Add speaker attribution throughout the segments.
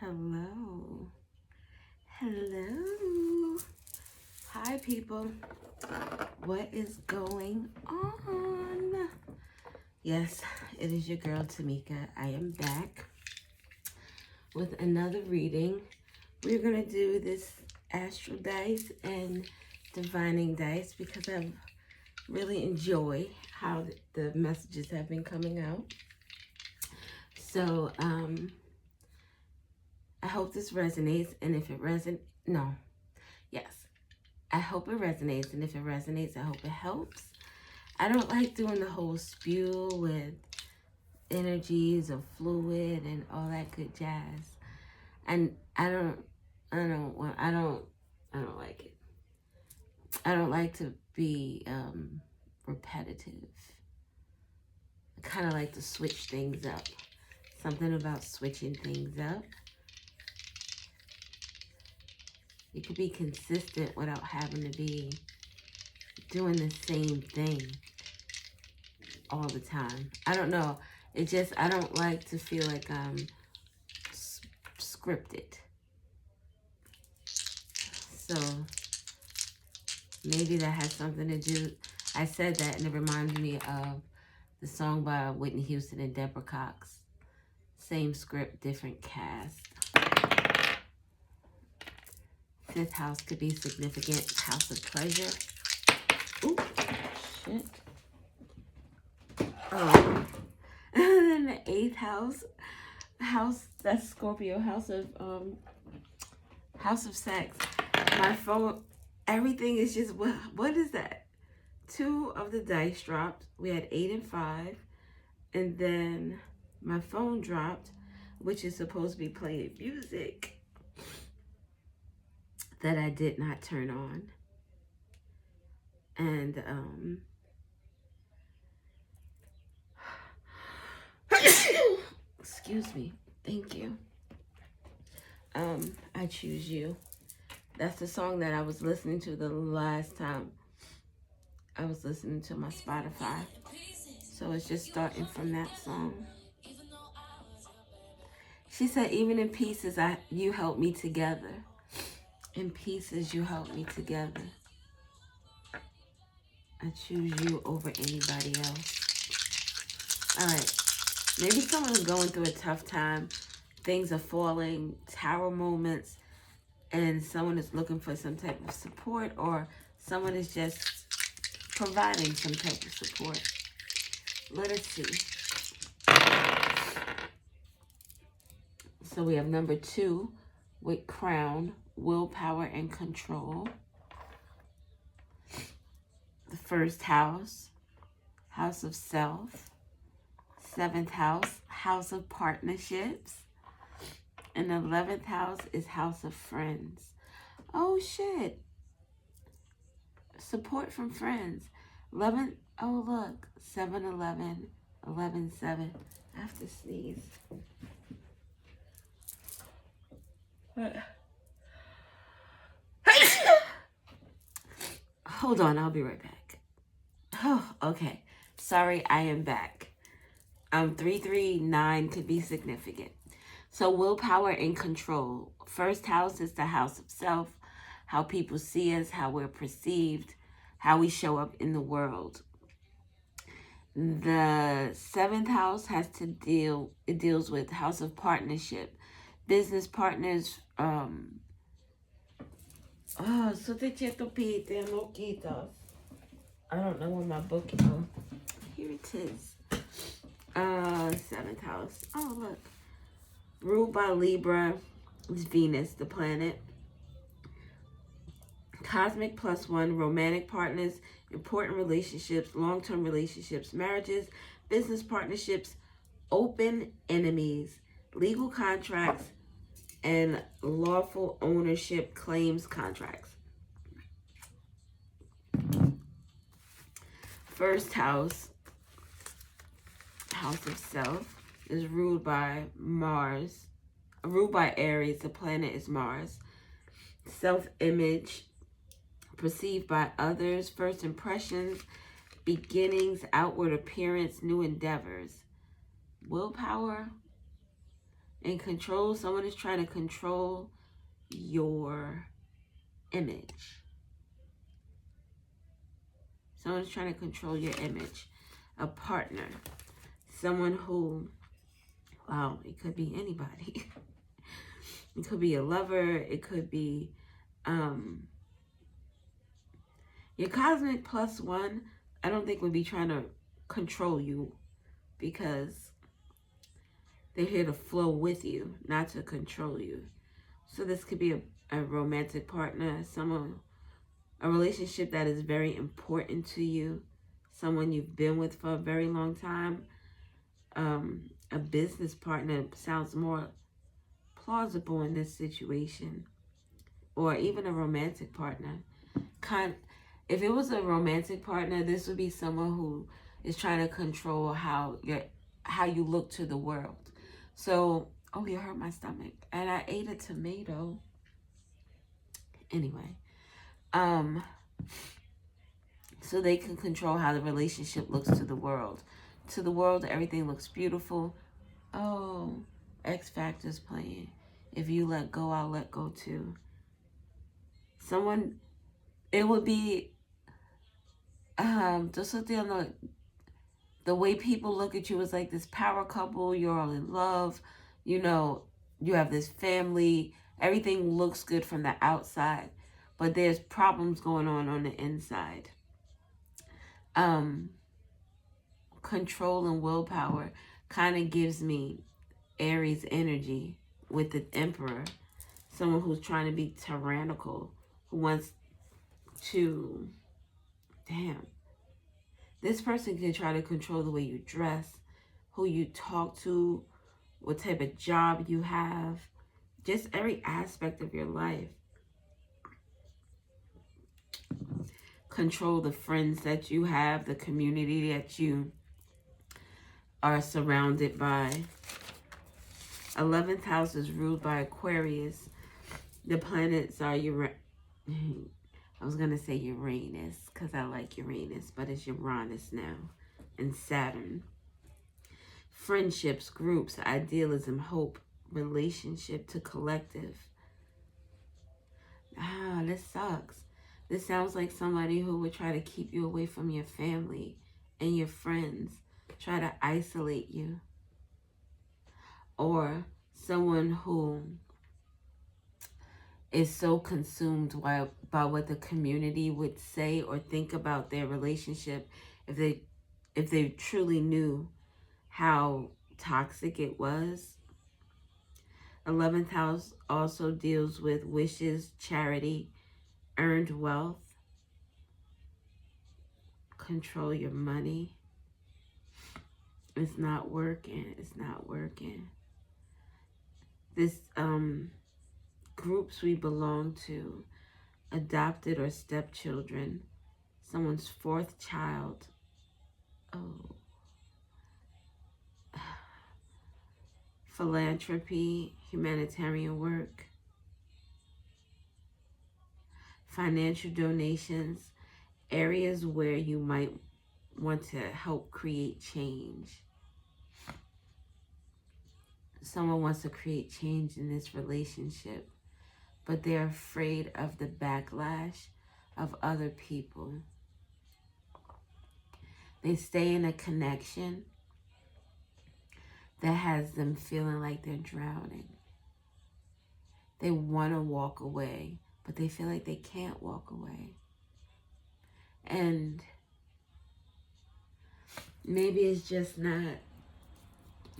Speaker 1: Hello. Hello. Hi, people. What is going on? Yes, it is your girl, Tamika. I am back with another reading. We're going to do this astral dice and divining dice because I really enjoy how the messages have been coming out. So, I hope this resonates, and if it I hope it resonates, and if it resonates, I hope it helps. I don't like doing the whole spew with energies of fluid and all that good jazz, and I don't like it. I don't like to be repetitive. I kind of like to switch things up. Something about switching things up. You could be consistent without having to be doing the same thing all the time. I don't know. I don't like to feel like I'm scripted. So maybe that has something to do. I said that and it reminds me of the song by Whitney Houston and Deborah Cox. Same script, different cast. Fifth house could be significant. House of pleasure. Ooh, shit. Oh. And then the eighth house. That's Scorpio. House of sex. My phone, everything is just, what is that? 2 of the dice dropped. We had 8 and 5. And then my phone dropped, which is supposed to be playing music that I did not turn on. And excuse me. Thank you. I Choose You. That's the song that I was listening to the last time I was listening to my Spotify. So it's just starting from that song. She said, even in pieces, you help me together. In pieces, you help me together. I choose you over anybody else. All right. Maybe someone is going through a tough time. Things are falling, tower moments, and someone is looking for some type of support, or someone is just providing some type of support. Let us see. So we have number 2 with Crown, willpower and control. The first house, house of self. 7th house, house of partnerships. And the 11th house is house of friends. Oh, shit. Support from friends. 11, oh, look. 7-11, 11-7. I have to sneeze. Hold on, I'll be right back. Oh, okay. Sorry, I am back. 339 could be significant. So willpower and control. First house is the house of self, how people see us, how we're perceived, how we show up in the world. The 7th house deals with house of partnership, business partners. I don't know where my book is. Oh, here it is. 7th house. Oh, look. Ruled by Libra is Venus, the planet. Cosmic +1, romantic partners, important relationships, long-term relationships, marriages, business partnerships, open enemies, legal contracts, and lawful ownership claims contracts. First house, house of self, is ruled by Mars. Ruled by Aries, the planet is Mars. Self-image, perceived by others, first impressions, beginnings, outward appearance, new endeavors. Willpower And control, someone is trying to control your image. Someone is trying to control your image. A partner. Someone who, wow, it could be anybody. It could be a lover. It could be your cosmic plus one. I don't think would be trying to control you, because they're here to flow with you, not to control you. So this could be a romantic partner, someone, a relationship that is very important to you, someone you've been with for a very long time. A business partner sounds more plausible in this situation, or even a romantic partner. If it was a romantic partner, this would be someone who is trying to control how you look to the world. So, oh, you hurt my stomach, and I ate a tomato. Anyway, so they can control how the relationship looks to the world. To the world, everything looks beautiful. Oh, X Factor's playing. If you let go, I'll let go too. Someone, it would be, just the way people look at you is like this power couple. You're all in love. You know, you have this family. Everything looks good from the outside, but there's problems going on the inside. Control and willpower kind of gives me Aries energy with the Emperor. Someone who's trying to be tyrannical, who wants to, damn. This person can try to control the way you dress, who you talk to, what type of job you have, just every aspect of your life. Control the friends that you have, the community that you are surrounded by. 11th house is ruled by Aquarius. The planets are I was going to say Uranus, because I like Uranus, but it's Uranus now, and Saturn. Friendships, groups, idealism, hope, relationship to collective. This sucks. This sounds like somebody who would try to keep you away from your family and your friends, try to isolate you. Or someone who is so consumed by what the community would say or think about their relationship, if they truly knew how toxic it was. 11th house also deals with wishes, charity, earned wealth, control your money. It's not working. It's not working. This groups we belong to, adopted or stepchildren, someone's fourth child. Oh. Philanthropy, humanitarian work, financial donations, areas where you might want to help create change. Someone wants to create change in this relationship, but they're afraid of the backlash of other people. They stay in a connection that has them feeling like they're drowning. They want to walk away, but they feel like they can't walk away. And maybe it's just not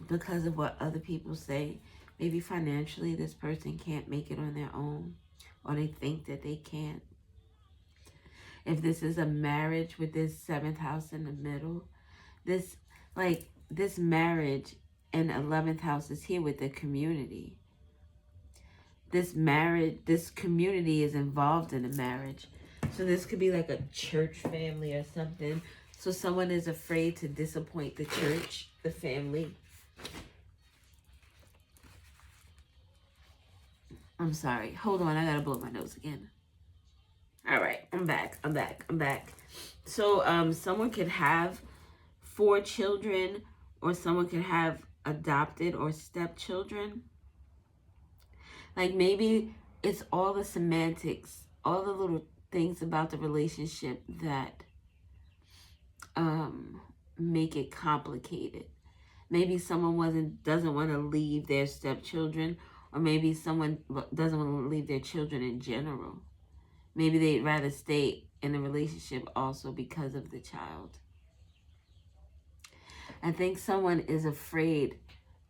Speaker 1: because of what other people say. Maybe financially this person can't make it on their own, or they think that they can't. If this is a marriage with this 7th house in the middle, this marriage and 11th house is here with the community. This community is involved in a marriage. So this could be like a church family or something. So someone is afraid to disappoint the church, the family. I'm sorry. Hold on. I gotta blow my nose again. All right. I'm back. So someone could have 4 children, or someone could have adopted or stepchildren. Like maybe it's all the semantics, all the little things about the relationship that make it complicated. Maybe someone doesn't want to leave their stepchildren, or maybe someone doesn't want to leave their children in general. Maybe they'd rather stay in a relationship also because of the child. I think someone is afraid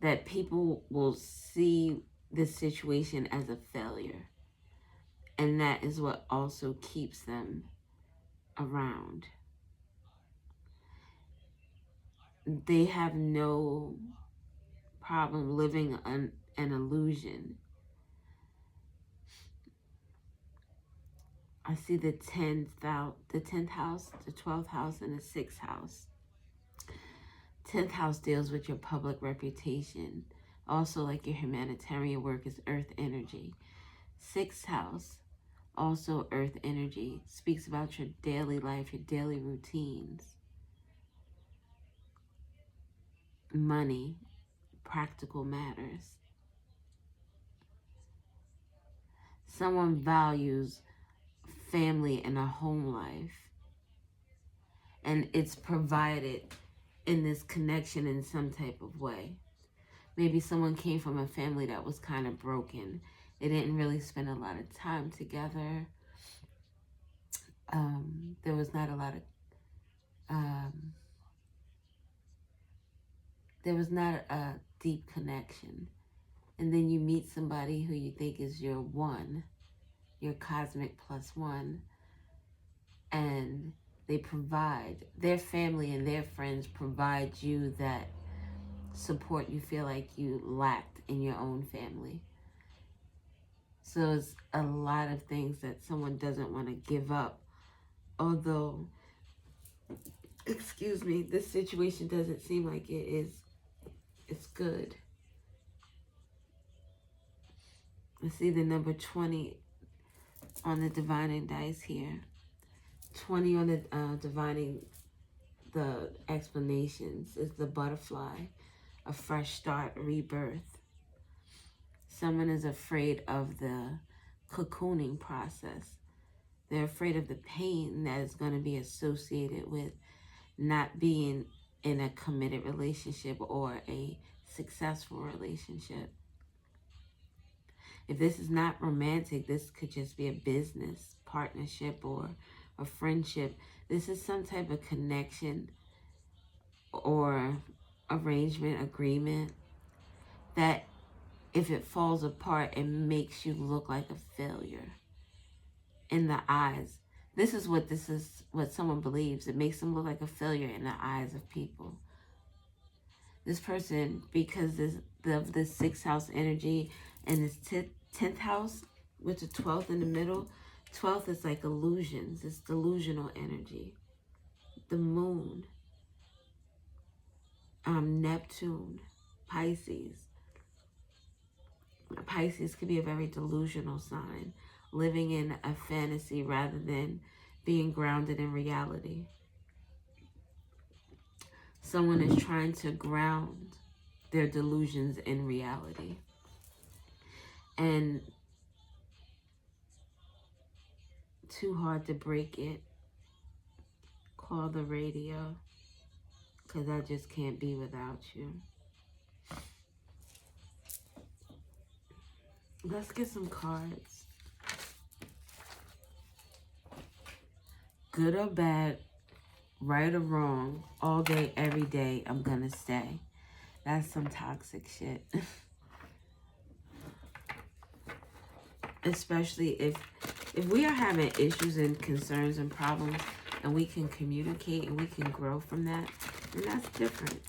Speaker 1: that people will see this situation as a failure. And that is what also keeps them around. They have no problem living an illusion. I see the 10th house, the 12th house, and the 6th house. 10th house deals with your public reputation. Also, like your humanitarian work is earth energy. 6th house, also earth energy, speaks about your daily life, your daily routines. Money, practical matters. Someone values family and a home life, and it's provided in this connection in some type of way. Maybe someone came from a family that was kind of broken. They didn't really spend a lot of time together. There was not a lot of there was not a deep connection. And then you meet somebody who you think is your one, your cosmic plus one, and they provide, their family and their friends provide you that support you feel like you lacked in your own family. So it's a lot of things that someone doesn't want to give up. Although, excuse me, this situation doesn't seem like it's good. I see the number 20 on the divining dice here. 20 on the divining the explanations is the butterfly, a fresh start, rebirth. Someone is afraid of the cocooning process. They're afraid of the pain that is going to be associated with not being in a committed relationship or a successful relationship. If this is not romantic, this could just be a business partnership or a friendship. This is some type of connection or arrangement, agreement that if it falls apart, it makes you look like a failure in the eyes. This is what someone believes. It makes them look like a failure in the eyes of people. This person, because of the 6th house energy and this 10th house with the 12th in the middle, 12th is like illusions. It's delusional energy. The moon, Neptune, Pisces. Pisces could be a very delusional sign, living in a fantasy rather than being grounded in reality. Someone is trying to ground their delusions in reality. And too hard to break it. Call the radio, because I just can't be without you. Let's get some cards. Good or bad, right or wrong, all day, every day, I'm gonna stay. That's some toxic shit. Especially if we are having issues and concerns and problems and we can communicate and we can grow from that, then that's different.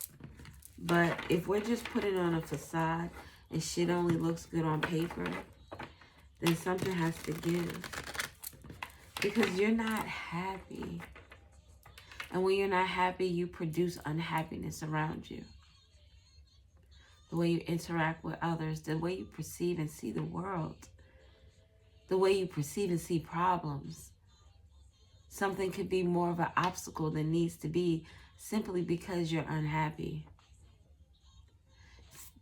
Speaker 1: But if we're just putting on a facade and shit only looks good on paper, then something has to give. Because you're not happy. And when you're not happy, you produce unhappiness around you. The way you interact with others, the way you perceive and see the world, the way you perceive and see problems. Something could be more of an obstacle than needs to be simply because you're unhappy.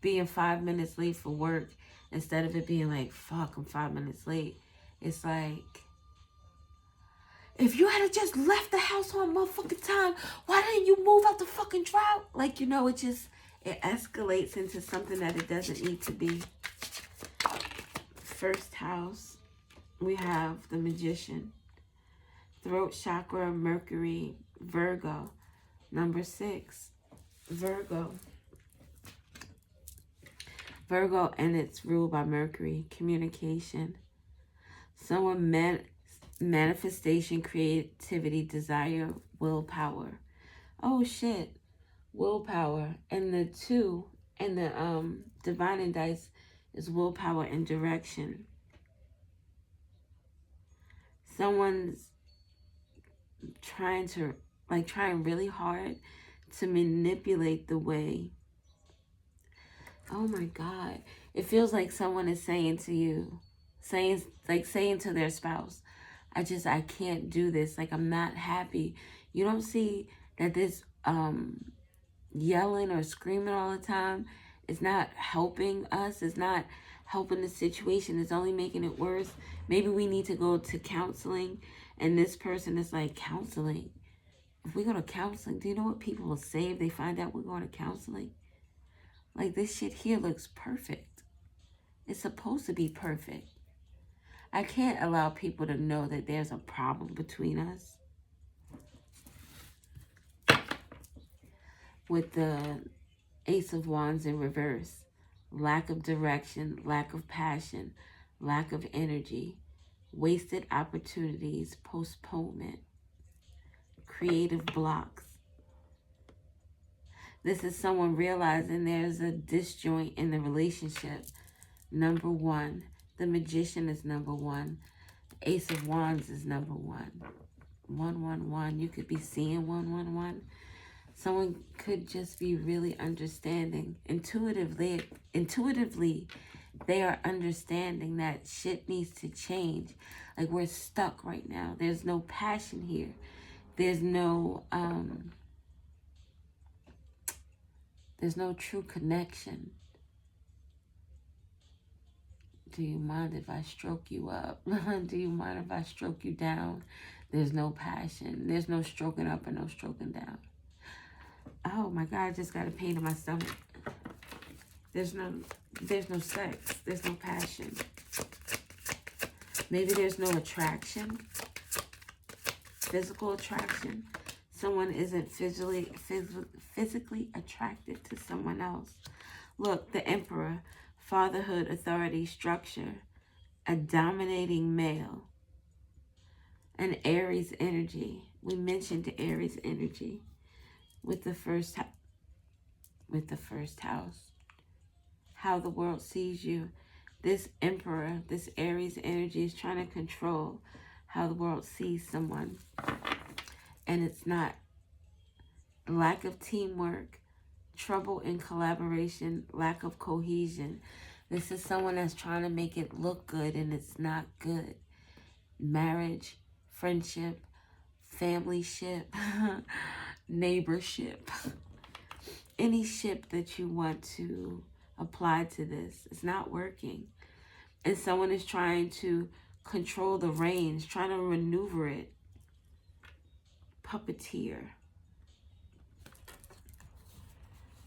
Speaker 1: Being 5 minutes late for work Instead of it being like, fuck, I'm 5 minutes late. It's like, if you had just left the house on motherfucking time, why didn't you move out the fucking drought? Like, you know, it escalates into something that it doesn't need to be. First house, we have the Magician. Throat chakra, Mercury, Virgo. Number 6, Virgo. Virgo, and it's ruled by Mercury. Communication. Someone manifestation, creativity, desire, willpower. Oh shit. Willpower. And the 2 and the divine and dice is willpower and direction. Someone's trying really hard to manipulate the way. Oh my God. It feels like someone is saying to you, saying to their spouse, I can't do this. Like, I'm not happy. You don't see that this yelling or screaming all the time is not helping us. It's not helping the situation. It's only making it worse. Maybe we need to go to counseling. And this person is like, counseling? If we go to counseling, do you know what people will say if they find out we're going to counseling? Like, this shit here looks perfect. It's supposed to be perfect. I can't allow people to know that there's a problem between us. With the Ace of Wands in reverse. Lack of direction, lack of passion, lack of energy, wasted opportunities, postponement, creative blocks. This is someone realizing there's a disjoint in the relationship. Number 1. The Magician is number 1. Ace of Wands is number 1. 111. You could be seeing 111. Someone could just be really understanding. Intuitively, they are understanding that shit needs to change. Like, we're stuck right now. There's no passion here. There's no true connection. Do you mind if I stroke you up? Do you mind if I stroke you down? There's no passion. There's no stroking up and no stroking down. Oh my God, I just got a pain in my stomach. There's no sex. There's no passion. Maybe there's no attraction. Physical attraction. Someone isn't physically attracted to someone else. Look, the Emperor. Fatherhood, authority, structure. A dominating male. An Aries energy. We mentioned the Aries energy. With the first house. How the world sees you. This Emperor, this Aries energy is trying to control how the world sees someone. And it's not. Lack of teamwork, trouble in collaboration, lack of cohesion. This is someone that's trying to make it look good and it's not good. Marriage, friendship, family ship, neighborship. Any ship that you want to apply to this, it's not working. And someone is trying to control the reins, trying to maneuver it. Puppeteer.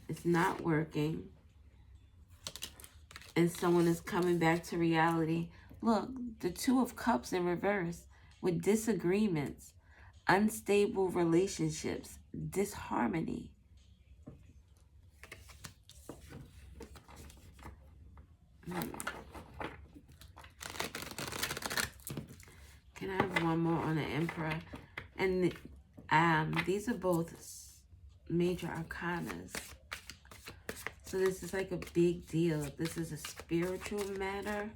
Speaker 1: It's not working. And someone is coming back to reality. Look, the Two of Cups in reverse with disagreements, unstable relationships, disharmony. Can I have one more on the Emperor? And these are both major arcanas. So this is like a big deal. This is a spiritual matter.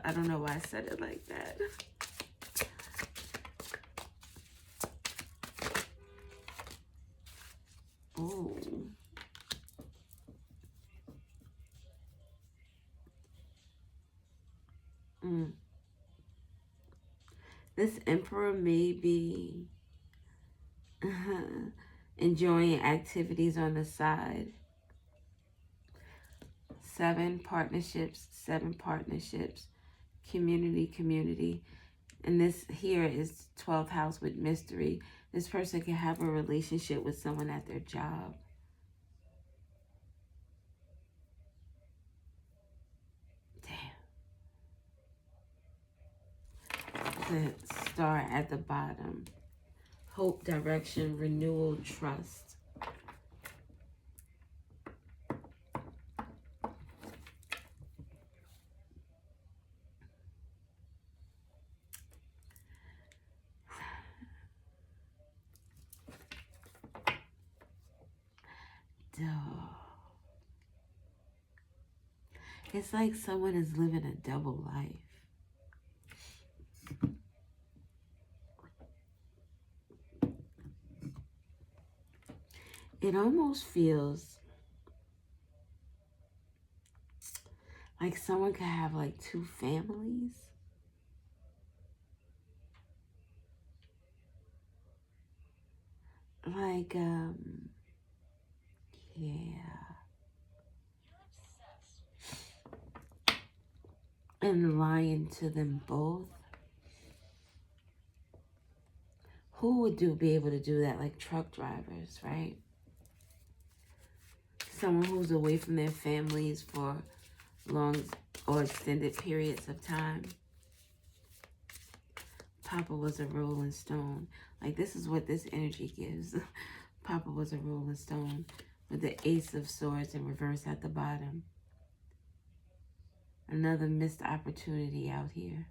Speaker 1: I don't know why I said it like that. Oh. This Emperor may be enjoying activities on the side. 7 partnerships, 7 partnerships, community. And this here is 12th house with mystery. This person can have a relationship with someone at their job. Damn. The star at the bottom. Hope, direction, renewal, trust. Duh. It's like someone is living a double life. It almost feels like someone could have like 2 families. Like, yeah. And lying to them both. Who would be able to do that? Like truck drivers, right? Someone who's away from their families for long or extended periods of time. Papa was a rolling stone. Like, this is what this energy gives. Papa was a rolling stone with the Ace of Swords in reverse at the bottom. Another missed opportunity out here.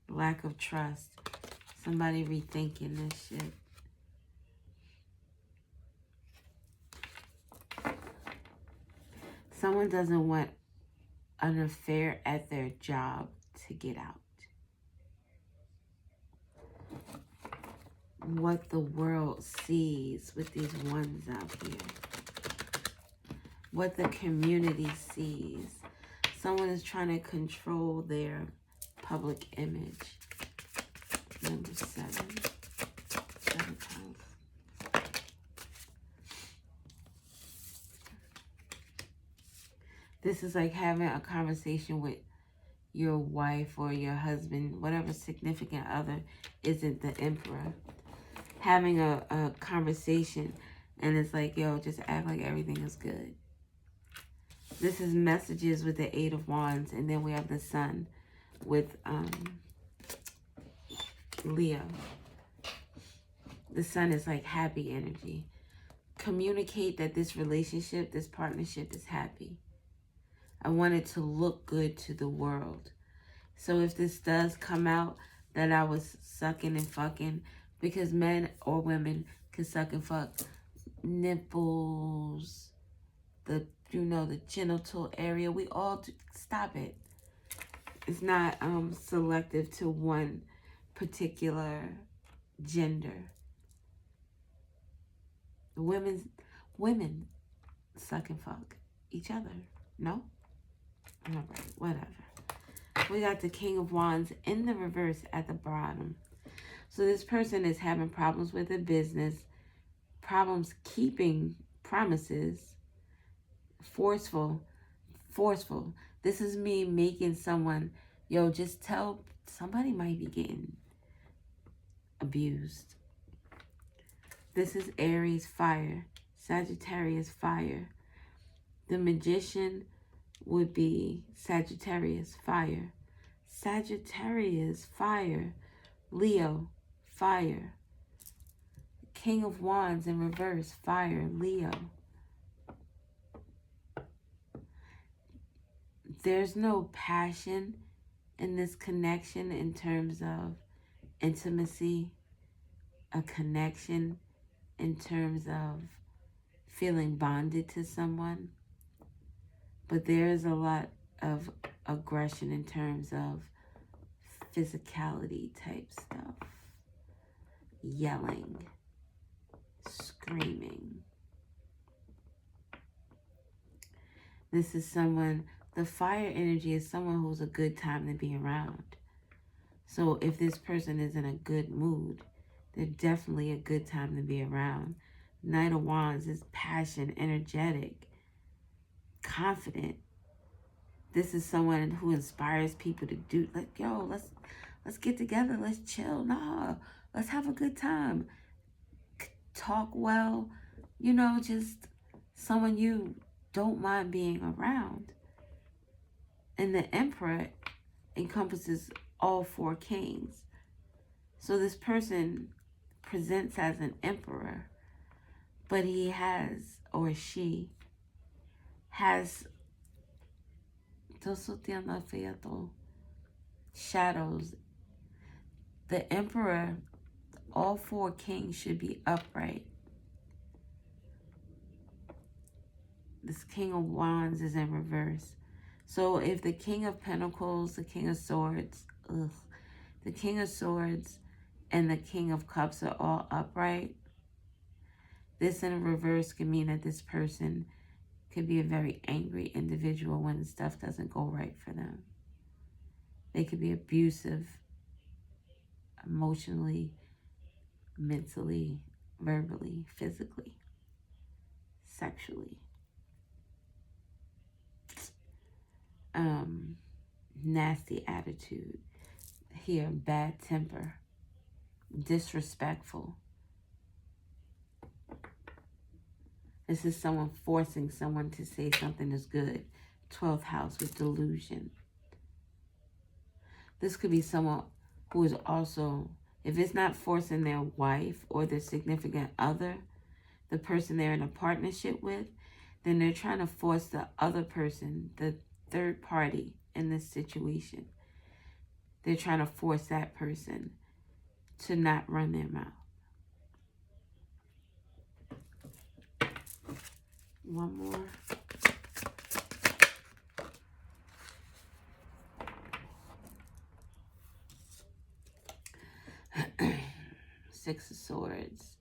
Speaker 1: Lack of trust. Somebody rethinking this shit. Someone doesn't want an affair at their job to get out. What the world sees with these ones out here. What the community sees. Someone is trying to control their public image. Number 7. 7 times. This is like having a conversation with your wife or your husband, whatever significant other isn't the emperor. Having a conversation and it's like, yo, just act like everything is good. This is messages with the 8 of Wands, and then we have the Sun with Leo. The Sun is like happy energy. Communicate that this relationship, this partnership is happy. I want it to look good to the world. So if this does come out that I was sucking and fucking, because men or women can suck and fuck nipples, the genital area, we all do. Stop it. It's not selective to one particular gender. Women suck and fuck each other. No? All right, whatever. We got the King of Wands in the reverse at the bottom. So this person is having problems with a business, problems keeping promises, forceful. This is me making someone, yo, just tell somebody might be getting abused. This is Aries, fire. Sagittarius, fire. The Magician would be Sagittarius, fire. Sagittarius, fire. Leo, fire. King of Wands in reverse, fire, Leo. There's no passion in this connection in terms of intimacy, a connection in terms of feeling bonded to someone. But there is a lot of aggression in terms of physicality type stuff. Yelling, screaming. This is someone, the fire energy is someone who's a good time to be around. So if this person is in a good mood, they're definitely a good time to be around. Knight of Wands is passion, energetic, confident. this is someone who inspires people to do, like, yo, let's get together, let's chill. Nah, let's have a good time. Talk well, you know, just someone you don't mind being around. And the Emperor encompasses all 4 kings. So this person presents as an emperor, but he has, or she has, shadows. The emperor, all 4 kings should be upright. This King of Wands is in reverse. So if the King of Pentacles, the King of Swords, the King of Swords and the King of Cups are all upright, this in reverse can mean that this person could be a very angry individual when stuff doesn't go right for them. They could be abusive, emotionally, mentally, verbally, physically, sexually. Nasty attitude. Here, bad temper, disrespectful. This is someone forcing someone to say something is good. 12th house with delusion. This could be someone who is also, if it's not forcing their wife or their significant other, the person they're in a partnership with, then they're trying to force the other person, the third party in this situation. They're trying to force that person to not run their mouth. One more. Six of Swords.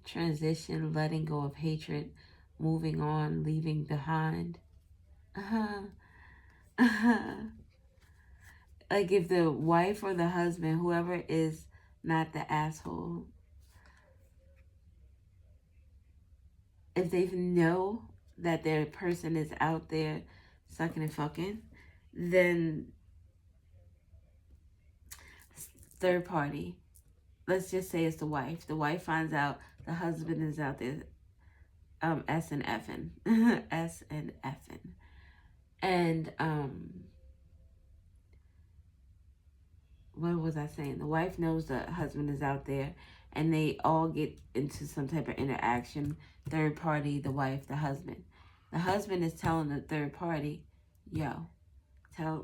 Speaker 1: Transition, letting go of hatred, moving on, leaving behind. Like if the wife or the husband, whoever is not the asshole, if they know that their person is out there sucking and fucking, then third party, let's just say it's the wife. The wife finds out the husband is out there S and effing. S and effing. And what was I saying? The wife knows the husband is out there and they all get into some type of interaction. Third party, the wife, the husband. The husband is telling the third party, yo,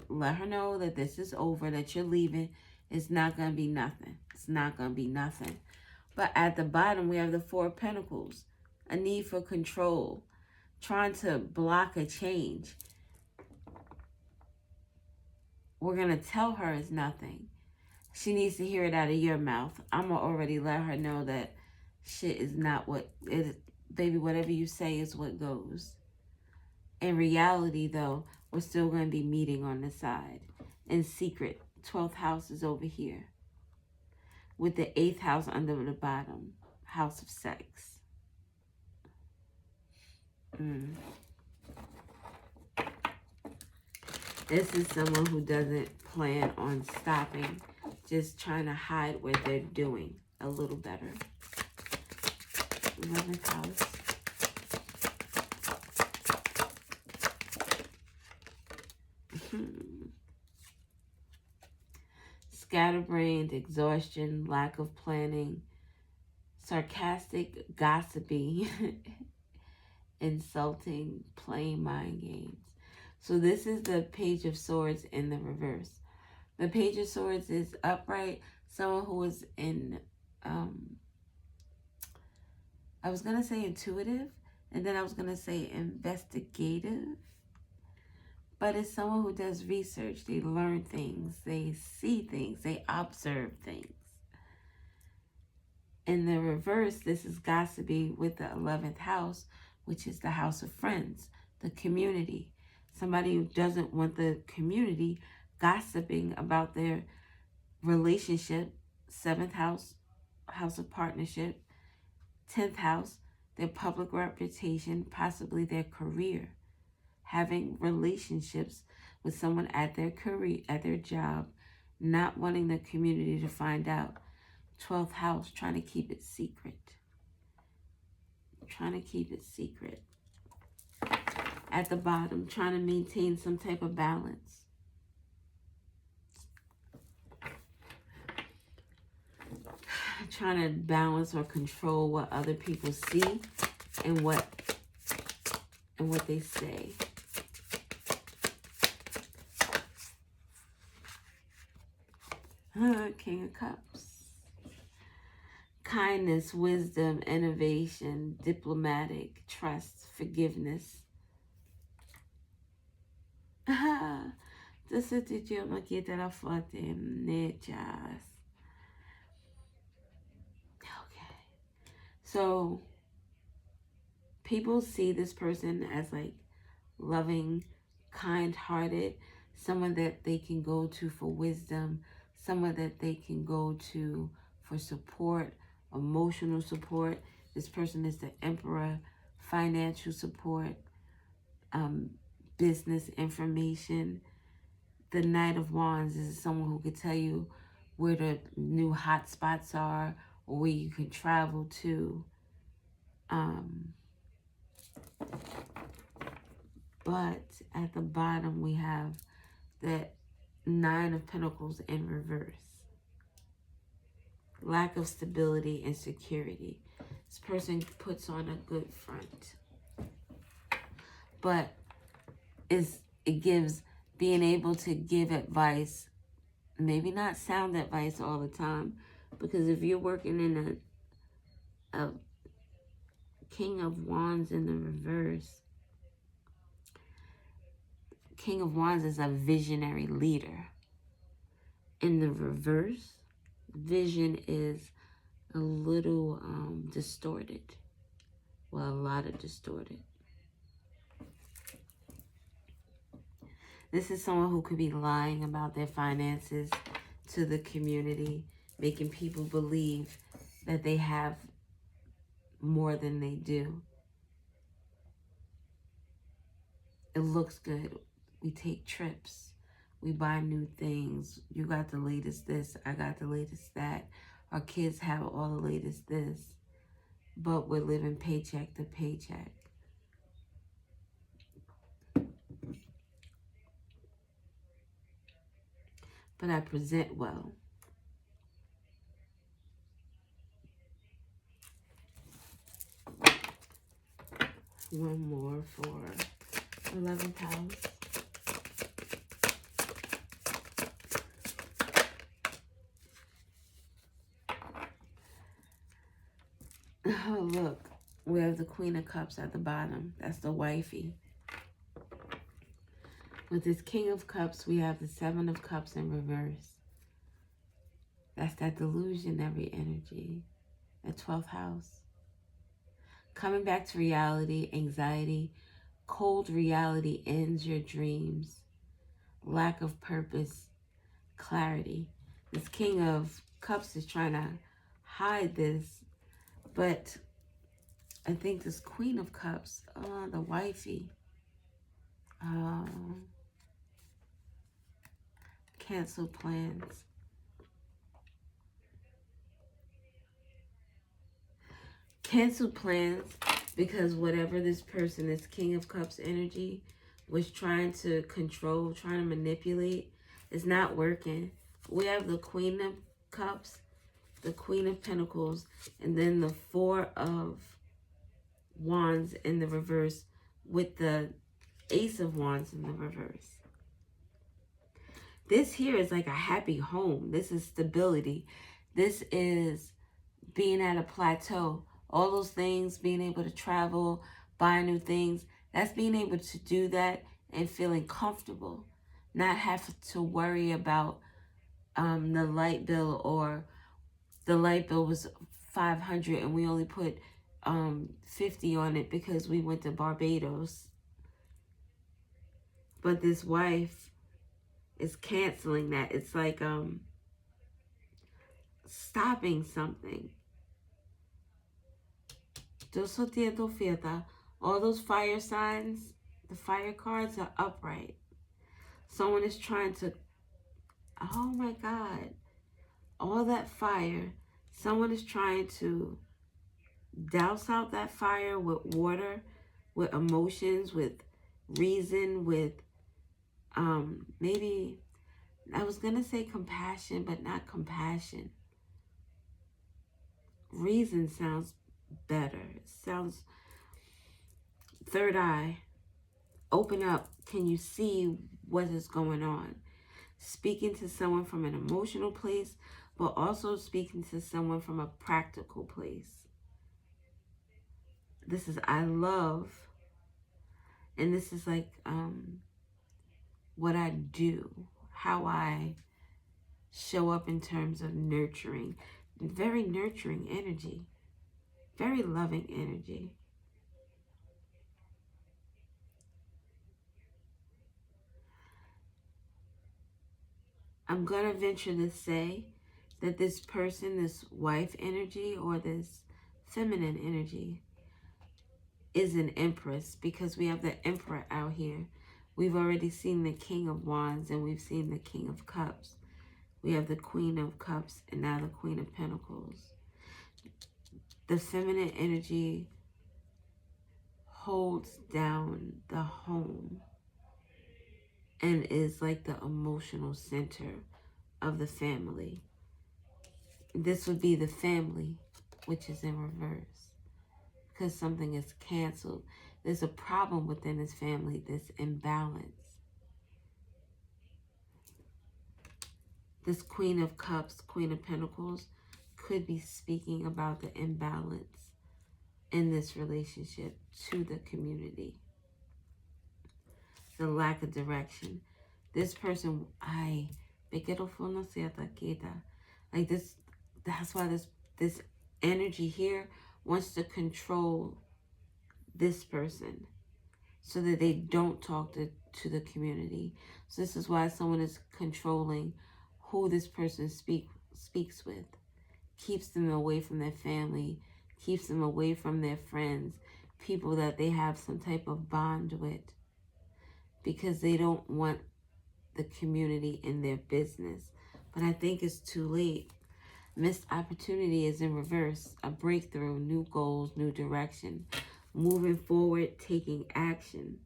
Speaker 1: let her know that this is over, that you're leaving. It's not going to be nothing. It's not going to be nothing. But at the bottom, we have the 4 of Pentacles. A need for control. Trying to block a change. We're going to tell her it's nothing. She needs to hear it out of your mouth. I'm going to already let her know that shit is not what it is. Baby, whatever you say is what goes. In reality, though, we're still going to be meeting on the side. In secret, 12th house is over here. With the 8th house under the bottom. House of sex. This is someone who doesn't plan on stopping. Just trying to hide what they're doing a little better. 11th house. Scatterbrained, exhaustion, lack of planning, sarcastic, gossipy, insulting, playing mind games. So this is the Page of Swords in the reverse. The Page of Swords is upright. Someone who is in, I was going to say intuitive, and then I was going to say investigative. But it's someone who does research. They learn things. They see things. They observe things. In the reverse, this is gossipy with the 11th house, which is the house of friends, the community. Somebody who doesn't want the community gossiping about their relationship. 7th house, house of partnership. 10th house, their public reputation, possibly their career. having relationships with someone at their career, at their job, not wanting the community to find out. 12th house, trying to keep it secret. Trying to keep it secret. At the bottom, trying to maintain some type of balance. Trying to balance or control what other people see and what they say. King of Cups. Kindness, wisdom, innovation, diplomatic, trust, forgiveness. Okay. So people see this person as like loving, kind-hearted, someone that they can go to for wisdom, someone that they can go to for support, emotional support. This person is the Emperor, financial support, business information. The Knight of Wands is someone who could tell you where the new hot spots are or where you can travel to. But at the bottom we have that Nine of Pentacles in reverse. Lack of stability and security. This person puts on a good front. But it gives being able to give advice, maybe not sound advice all the time, because if you're working in a King of Wands in the reverse, King of Wands is a visionary leader. In the reverse, vision is a little distorted. Well, a lot of distorted. This is someone who could be lying about their finances to the community, making people believe that they have more than they do. It looks good. We take trips. We buy new things. You got the latest this. I got the latest that. Our kids have all the latest this. But we're living paycheck to paycheck. But I present well. One more for 11th house. Oh, look. We have the Queen of Cups at the bottom. That's the wifey. With this King of Cups, we have the Seven of Cups in reverse. That's that delusionary energy. The 12th house. Coming back to reality, anxiety. Cold reality ends your dreams. Lack of purpose, clarity. This King of Cups is trying to hide this. But I think this Queen of Cups, the wifey. Cancel plans. Cancel plans because whatever this person, this King of Cups energy, was trying to control, trying to manipulate, is not working. We have the Queen of Cups, the Queen of Pentacles, and then the Four of Wands in the reverse with the Ace of Wands in the reverse. This here is like a happy home. This is stability. This is being at a plateau. All those things, being able to travel, buy new things, that's being able to do that and feeling comfortable. Not have to worry about the light bill, or the light bill was $500 and we only put $50 on it because we went to Barbados. But this wife is canceling that. It's like stopping something. All those fire signs, The fire cards are upright. Someone is trying to, oh my God, all that fire. Someone is trying to douse out that fire with water, with emotions, with reason, with maybe, I was going to say compassion, but not compassion. Reason sounds better. It sounds third eye. Open up. Can you see what is going on? Speaking to someone from an emotional place, but also speaking to someone from a practical place. This is I love, and this is like what I do, how I show up in terms of nurturing. Very nurturing energy. Very loving energy. I'm going to venture to say that this person, this wife energy or this feminine energy is an empress, because we have the emperor out here. We've already seen the king of wands and we've seen the king of cups. We have the queen of cups and now the queen of pentacles. The feminine energy holds down the home and is like the emotional center of the family. This would be the family, which is in reverse, because something is canceled. There's a problem within this family, this imbalance. This Queen of Cups, Queen of Pentacles, could be speaking about the imbalance in this relationship to the community. The lack of direction. This person, like this, that's why this energy here wants to control this person so that they don't talk to the community. So this is why someone is controlling who this person speaks with. Keeps them away from their family, keeps them away from their friends, people that they have some type of bond with, because they don't want the community in their business. But I think it's too late. Missed opportunity is in reverse. A breakthrough, new goals, new direction. Moving forward, taking action.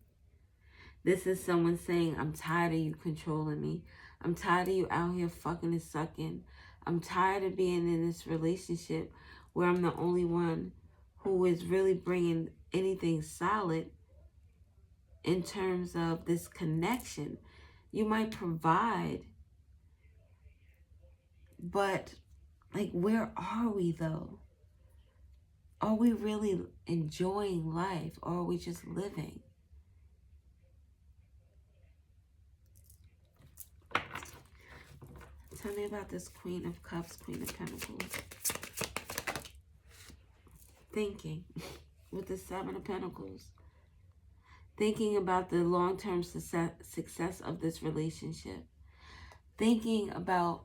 Speaker 1: This is someone saying, I'm tired of you controlling me. I'm tired of you out here fucking and sucking. I'm tired of being in this relationship where I'm the only one who is really bringing anything solid in terms of this connection. You might provide, but like, where are we though? Are we really enjoying life, or are we just living? Tell me about this Queen of Cups, Queen of Pentacles. Thinking with the Seven of Pentacles. Thinking about the long-term success of this relationship. Thinking about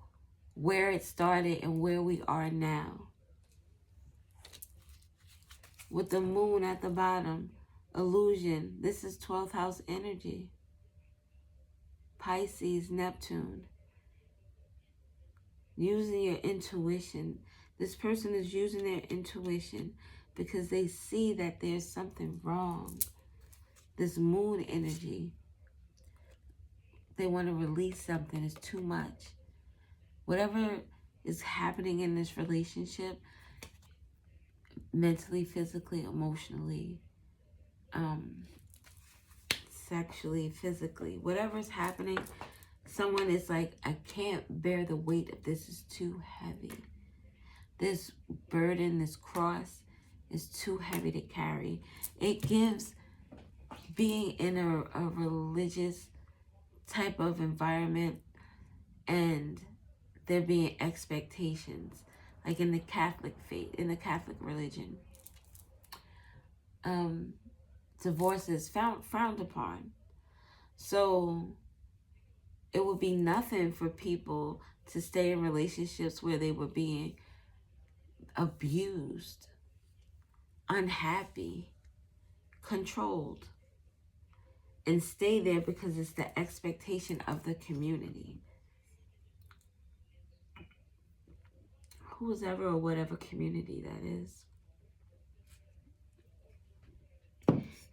Speaker 1: where it started and where we are now. With the moon at the bottom, illusion. This is 12th house energy. Pisces, Neptune. Using your intuition. This person is using their intuition because they see that there's something wrong. This moon energy. They want to release something. It's too much. Whatever is happening in this relationship, mentally, physically, emotionally, sexually, physically, whatever's happening, someone is like, I can't bear the weight of this. Is too heavy. This burden, this cross is too heavy to carry. It gives being in a religious type of environment and there being expectations, like in the Catholic faith, in the Catholic religion. Divorce is frowned upon. So it would be nothing for people to stay in relationships where they were being abused, unhappy, controlled. and stay there because it's the expectation of the community. Whoever or whatever community that is.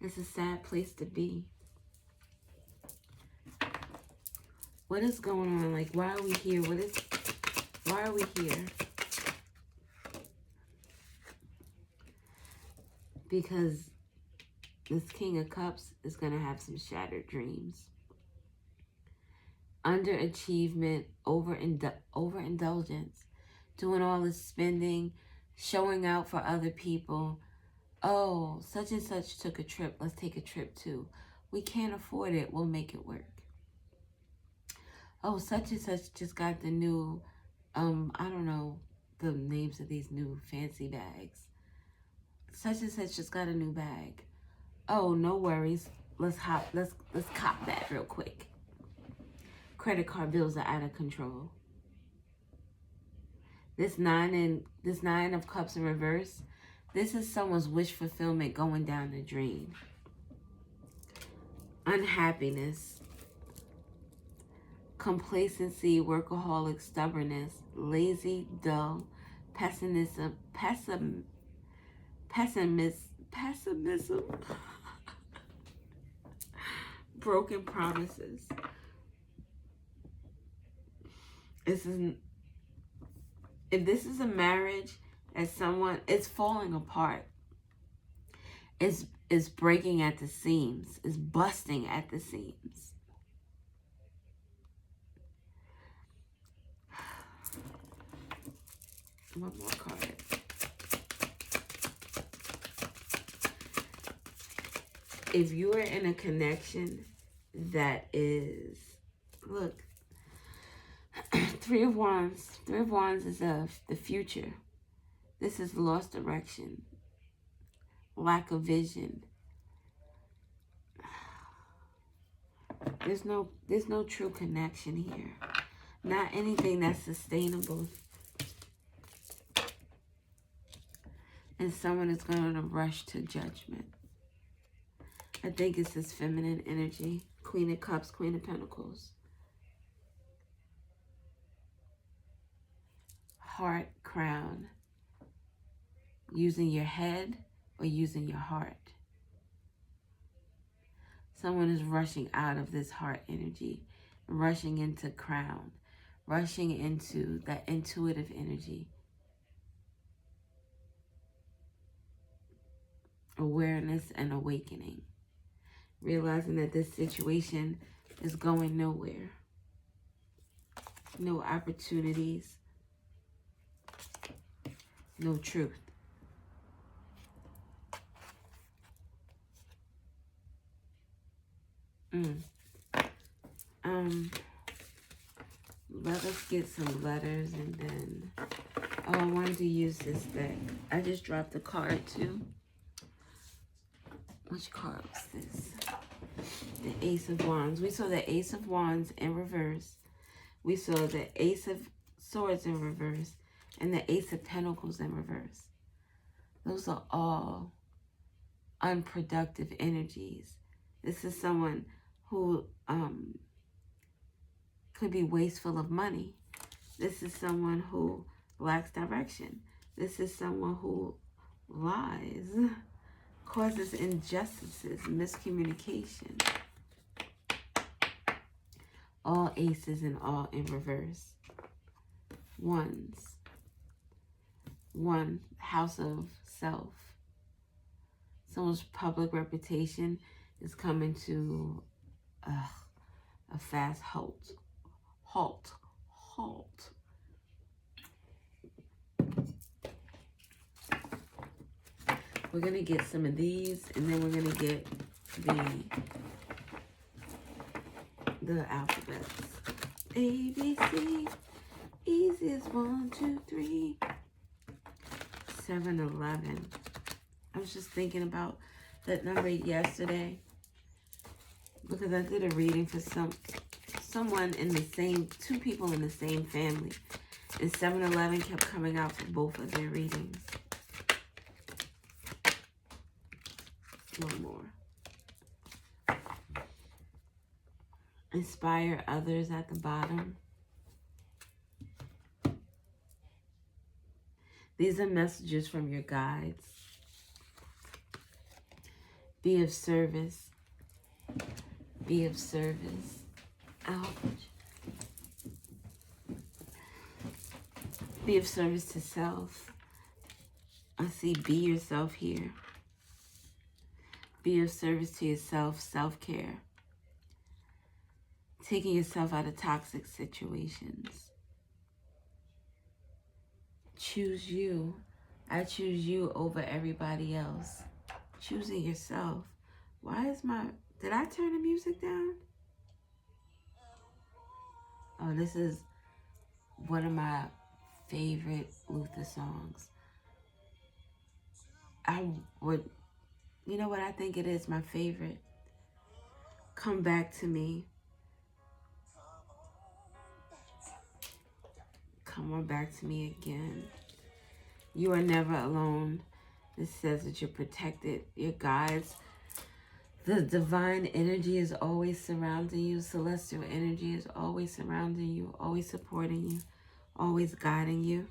Speaker 1: It's a sad place to be. What is going on? Like, why are we here? Why are we here? Because this King of Cups is going to have some shattered dreams. Underachievement, overindulgence, doing all this spending, showing out for other people. Oh, such and such took a trip. Let's take a trip too. We can't afford it. We'll make it work. Oh, such and such just got the new, I don't know the names of these new fancy bags. Such and such just got a new bag. Oh, no worries. Let's cop that real quick. Credit card bills are out of control. This nine of cups in reverse. This is someone's wish fulfillment going down the drain. Unhappiness. Complacency, workaholic, stubbornness, lazy, dull, pessimism, broken promises. If this is a marriage and someone, it's falling apart. It's breaking at the seams. It's busting at the seams. One more card. If you are in a connection that is, look, Three of Wands. Three of Wands is the future. This is lost direction, lack of vision. There's no true connection here. Not anything that's sustainable. And someone is going to rush to judgment. I think it's this feminine energy. Queen of Cups, Queen of Pentacles. Heart, crown. Using your head or using your heart. Someone is rushing out of this heart energy. Rushing into crown. Rushing into that intuitive energy. Awareness and awakening. Realizing that this situation is going nowhere. No opportunities. No truth. Let us get some letters and then... Oh, I wanted to use this deck. I just dropped a card too. Which card was this? The Ace of Wands. We saw the Ace of Wands in reverse. We saw the Ace of Swords in reverse. And the Ace of Pentacles in reverse. Those are all unproductive energies. This is someone who could be wasteful of money. This is someone who lacks direction. This is someone who lies, causes injustices, miscommunication. All aces and all in reverse. Ones. One, House of Self. Someone's public reputation is coming to a fast halt. We're going to get some of these, and then we're going to get the alphabets. A, B, C, easiest 1, 2, 3. 7-11. I was just thinking about that number yesterday because I did a reading for someone in the same, two people in the same family, and 7-11 kept coming out for both of their readings. One more. Inspire others at the bottom. These are messages from your guides. Be of service. Be of service. Ouch. Be of service to self. I see be yourself here. Be of service to yourself, self-care. Taking yourself out of toxic situations. Choose you. I choose you over everybody else. Choosing yourself. Why is my... Did I turn the music down? Oh, this is one of my favorite Luther songs. I would... You know what I think it is? My favorite. Come back to me. Come on back to me again. You are never alone. This says that you're protected. Your guides. The divine energy is always surrounding you. Celestial energy is always surrounding you. Always supporting you. Always guiding you.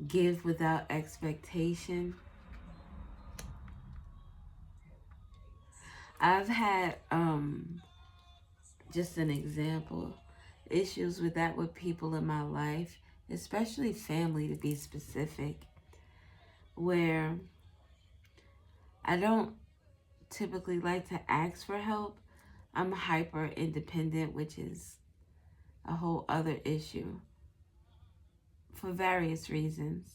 Speaker 1: Give without expectation. I've had, just an example, issues with that with people in my life, especially family to be specific, where I don't typically like to ask for help. I'm hyper independent, which is a whole other issue for various reasons.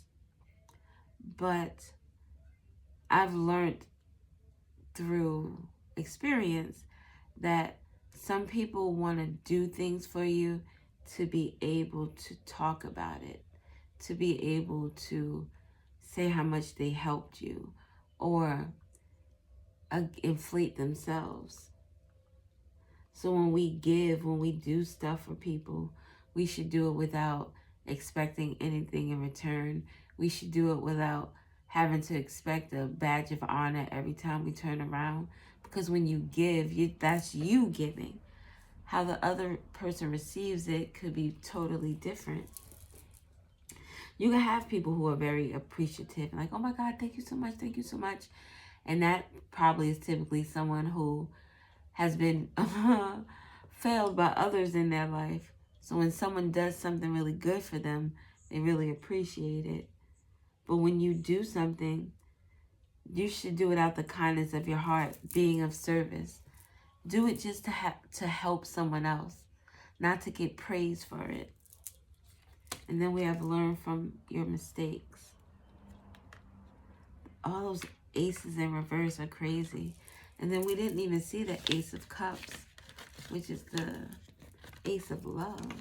Speaker 1: But I've learned through experience that some people want to do things for you to be able to talk about it, to be able to say how much they helped you, or inflate themselves. So when we give, when we do stuff for people, we should do it without expecting anything in return. We should do it without having to expect a badge of honor every time we turn around. Because when you give, that's you giving. How the other person receives it could be totally different. You can have people who are very appreciative, like, oh my God, thank you so much, thank you so much. And that probably is typically someone who has been failed by others in their life. So when someone does something really good for them, they really appreciate it. But when you do something, you should do it out the kindness of your heart, being of service. Do it just to help someone else, not to get praise for it. And then we have learned from your mistakes. All those aces in reverse are crazy. And then we didn't even see the Ace of Cups, which is the Ace of Love.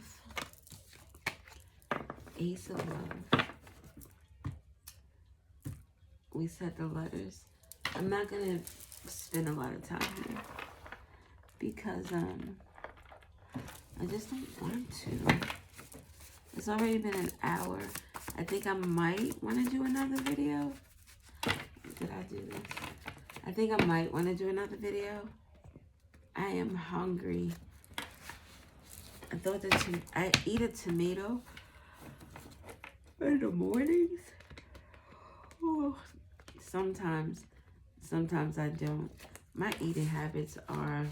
Speaker 1: Ace of Love. We said the letters. I'm not going to spend a lot of time here because I just don't want to. It's already been an hour. I think I might want to do another video. Did I do this? I think I might want to do another video. I am hungry. I thought that I eat a tomato in the mornings. Oh, sometimes I don't. My eating habits are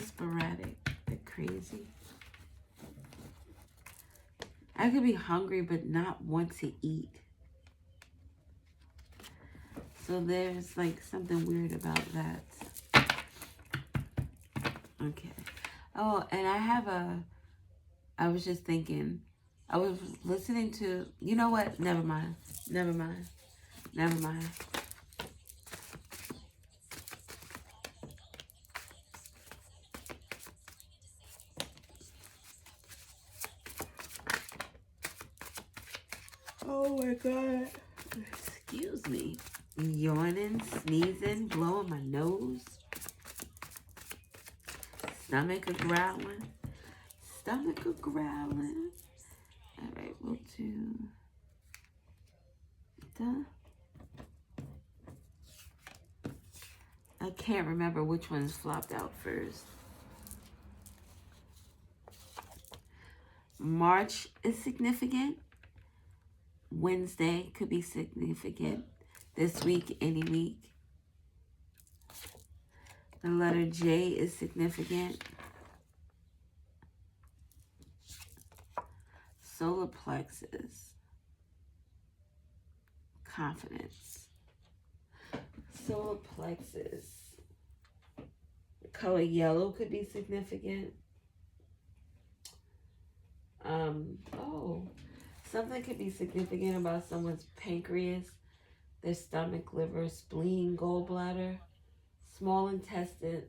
Speaker 1: sporadic. They're crazy. I could be hungry but not want to eat. So there's like something weird about that. Okay. Oh, and I was just thinking, I was listening to, you know what? Never mind. Oh my God. Excuse me. Yawning, sneezing, blowing my nose. Stomach a-growling. All right, we'll do the I can't remember which ones flopped out first. March is significant. Wednesday could be significant. This week, any week. The letter J is significant. Solar plexus. Confidence. Solar plexus. The color yellow could be significant. Something could be significant about someone's pancreas, their stomach, liver, spleen, gallbladder, small intestines,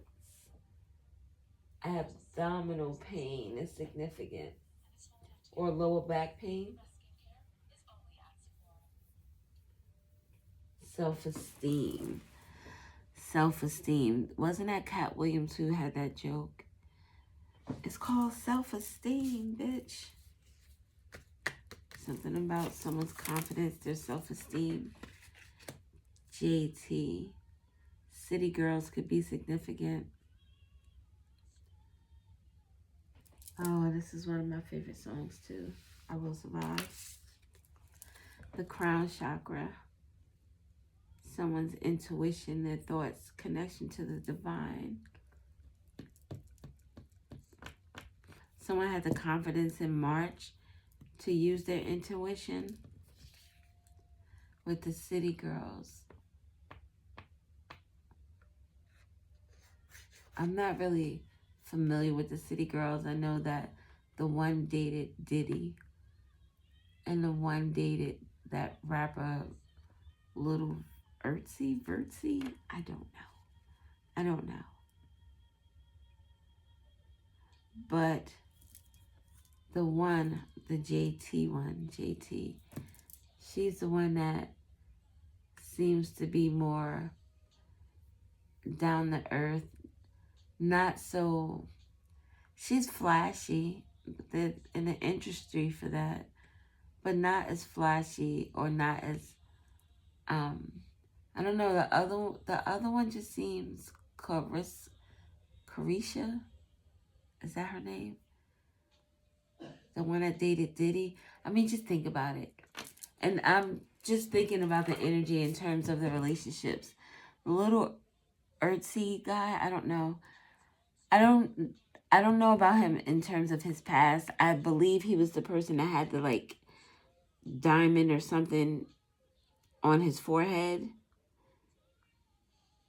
Speaker 1: abdominal pain is significant, or lower back pain. Self-esteem. Self-esteem. Wasn't that Cat Williams who had that joke? It's called self-esteem, bitch. Something about someone's confidence, their self-esteem. JT. City girls could be significant. Oh, this is one of my favorite songs too. I Will Survive. The crown chakra. Someone's intuition, their thoughts, connection to the divine. Someone had the confidence in March to use their intuition with the city girls. I'm not really familiar with the city girls. I know that the one dated Diddy and the one dated that rapper Little Vertsy? I don't know. But the one, the JT, she's the one that seems to be more down to earth. Not so, she's flashy in the industry for that, but not as flashy or not as, I don't know, the other one just seems Carisha, is that her name? The one that dated Diddy. I mean, just think about it. And I'm just thinking about the energy in terms of the relationships. The Little Ertzy guy, I don't know. I don't know about him in terms of his past. I believe he was the person that had the like diamond or something on his forehead.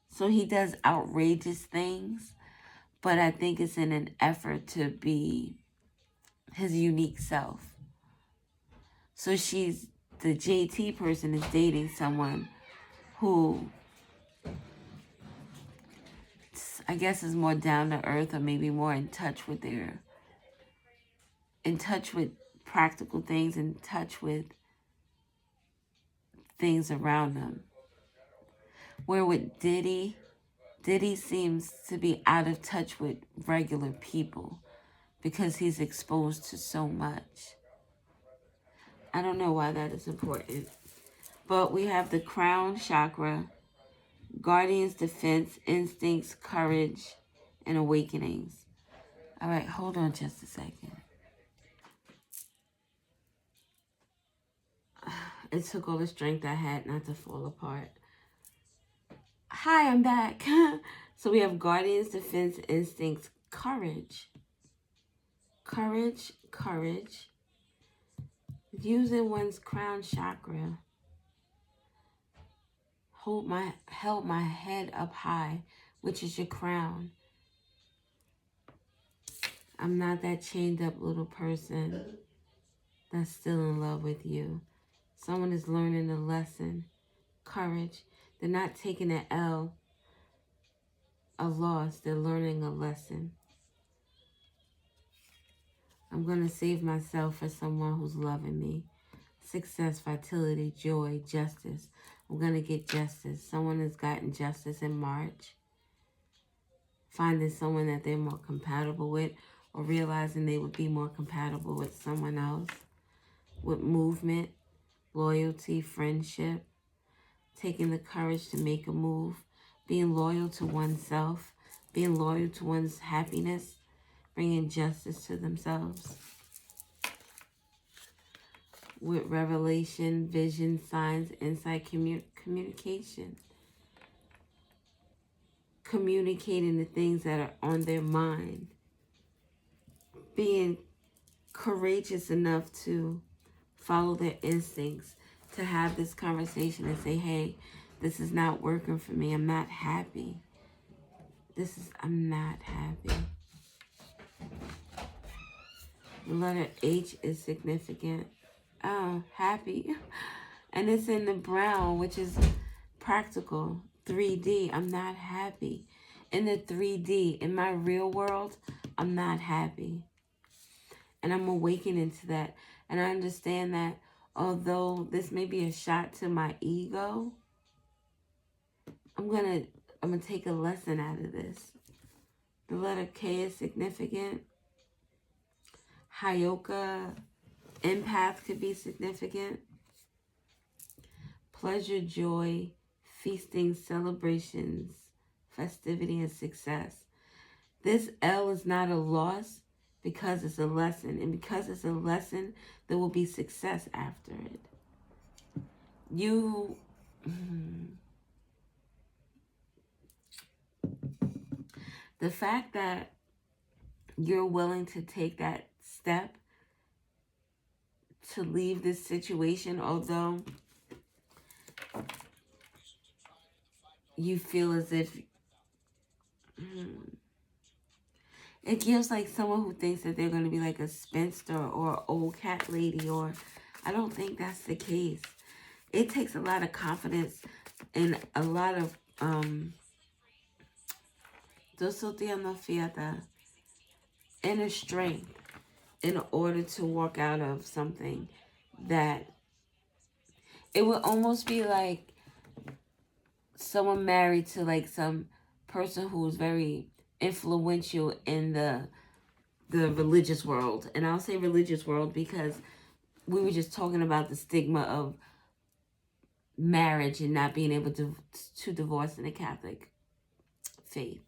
Speaker 1: So he does outrageous things, but I think it's in an effort to be his unique self. So she's, the JT person is dating someone who I guess is more down to earth, or maybe more in touch with practical things, in touch with things around them. Where with Diddy seems to be out of touch with regular people because he's exposed to so much. I don't know why that is important. But we have the crown chakra, guardians, defense, instincts, courage, and awakenings. All right, hold on just a second. It took all the strength I had not to fall apart. Hi, I'm back. So we have guardians, defense, instincts, courage. Courage. Using one's crown chakra. Held my head up high, which is your crown. I'm not that chained up little person that's still in love with you. Someone is learning a lesson. Courage. They're not taking an L, a loss. They're learning a lesson. I'm going to save myself for someone who's loving me. Success, vitality, joy, justice. I'm going to get justice. Someone has gotten justice in March. Finding someone that they're more compatible with, or realizing they would be more compatible with someone else. With movement, loyalty, friendship. Taking the courage to make a move. being loyal to oneself, being loyal to one's happiness, bringing justice to themselves. With revelation, vision, signs, insight, communication. Communicating the things that are on their mind. Being courageous enough to follow their instincts, to have this conversation and say, hey, this is not working for me. I'm not happy. I'm not happy. The letter H is significant. Oh, happy. And it's in the brown, which is practical. 3D, I'm not happy. In the 3D, in my real world, I'm not happy. And I'm awakening to that. And I understand that although this may be a shot to my ego, I'm gonna take a lesson out of this. The letter K is significant. Hyoka, empath could be significant. Pleasure, joy, feasting, celebrations, festivity, and success. This L is not a loss because it's a lesson. And because it's a lesson, there will be success after it. The fact that you're willing to take that step to leave this situation, although you feel as if it gives like someone who thinks that they're going to be like a spinster or an old cat lady, or I don't think that's the case. It takes a lot of confidence and a lot of inner strength in order to walk out of something that it would almost be like someone married to like some person who's very influential in the religious world. And I'll say religious world because we were just talking about the stigma of marriage and not being able to divorce in the Catholic faith.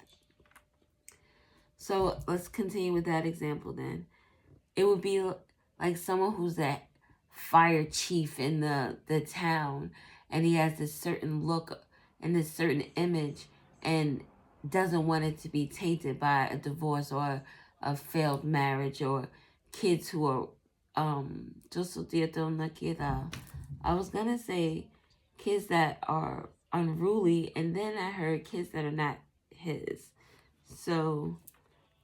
Speaker 1: So let's continue with that example then. It would be like someone who's that fire chief in the town, and he has this certain look and this certain image and doesn't want it to be tainted by a divorce or a failed marriage, or kids who are I was gonna say kids that are unruly, and then I heard kids that are not his. So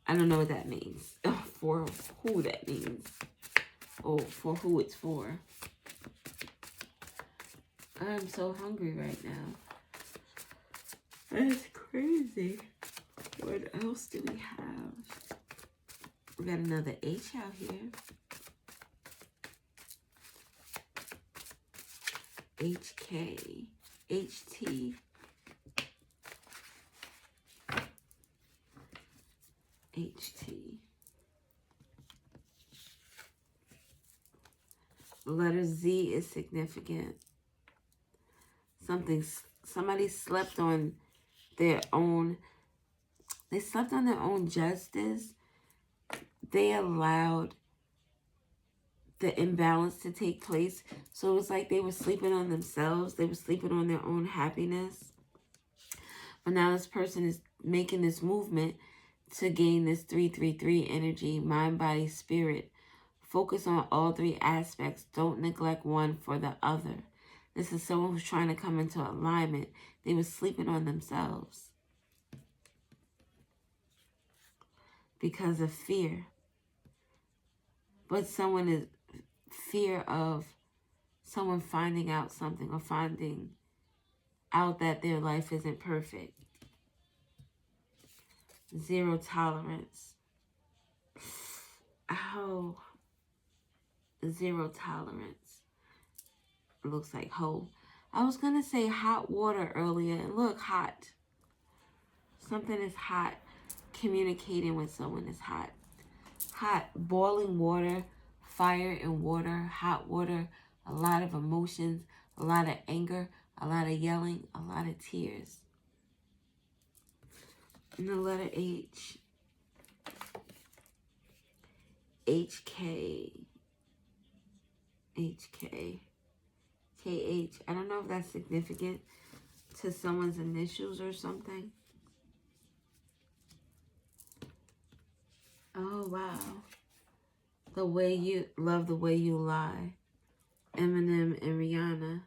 Speaker 1: I don't know what that means, for who that means, or for who it's for. I'm so hungry right now. That's crazy. What else do we have? We got another H out here. HK, HT, HT. The letter Z is significant. Somebody slept on their own. They slept on their own justice. They allowed the imbalance to take place. So it was like they were sleeping on themselves. They were sleeping on their own happiness. But now this person is making this movement to gain this 333 energy, mind, body, spirit. Focus on all three aspects. Don't neglect one for the other. This is someone who's trying to come into alignment. They were sleeping on themselves because of fear. But someone is fear of someone finding out something, or finding out that their life isn't perfect. Zero tolerance. Oh, zero tolerance. It looks like whole. I was going to say hot water earlier, and look, hot. Something is hot. Communicating with someone is hot. Hot, boiling water, fire and water, hot water, a lot of emotions, a lot of anger, a lot of yelling, a lot of tears. And the letter H. HK. HK. KH. I don't know if that's significant to someone's initials or something. Oh, wow. The way you love the way you lie. Eminem and Rihanna.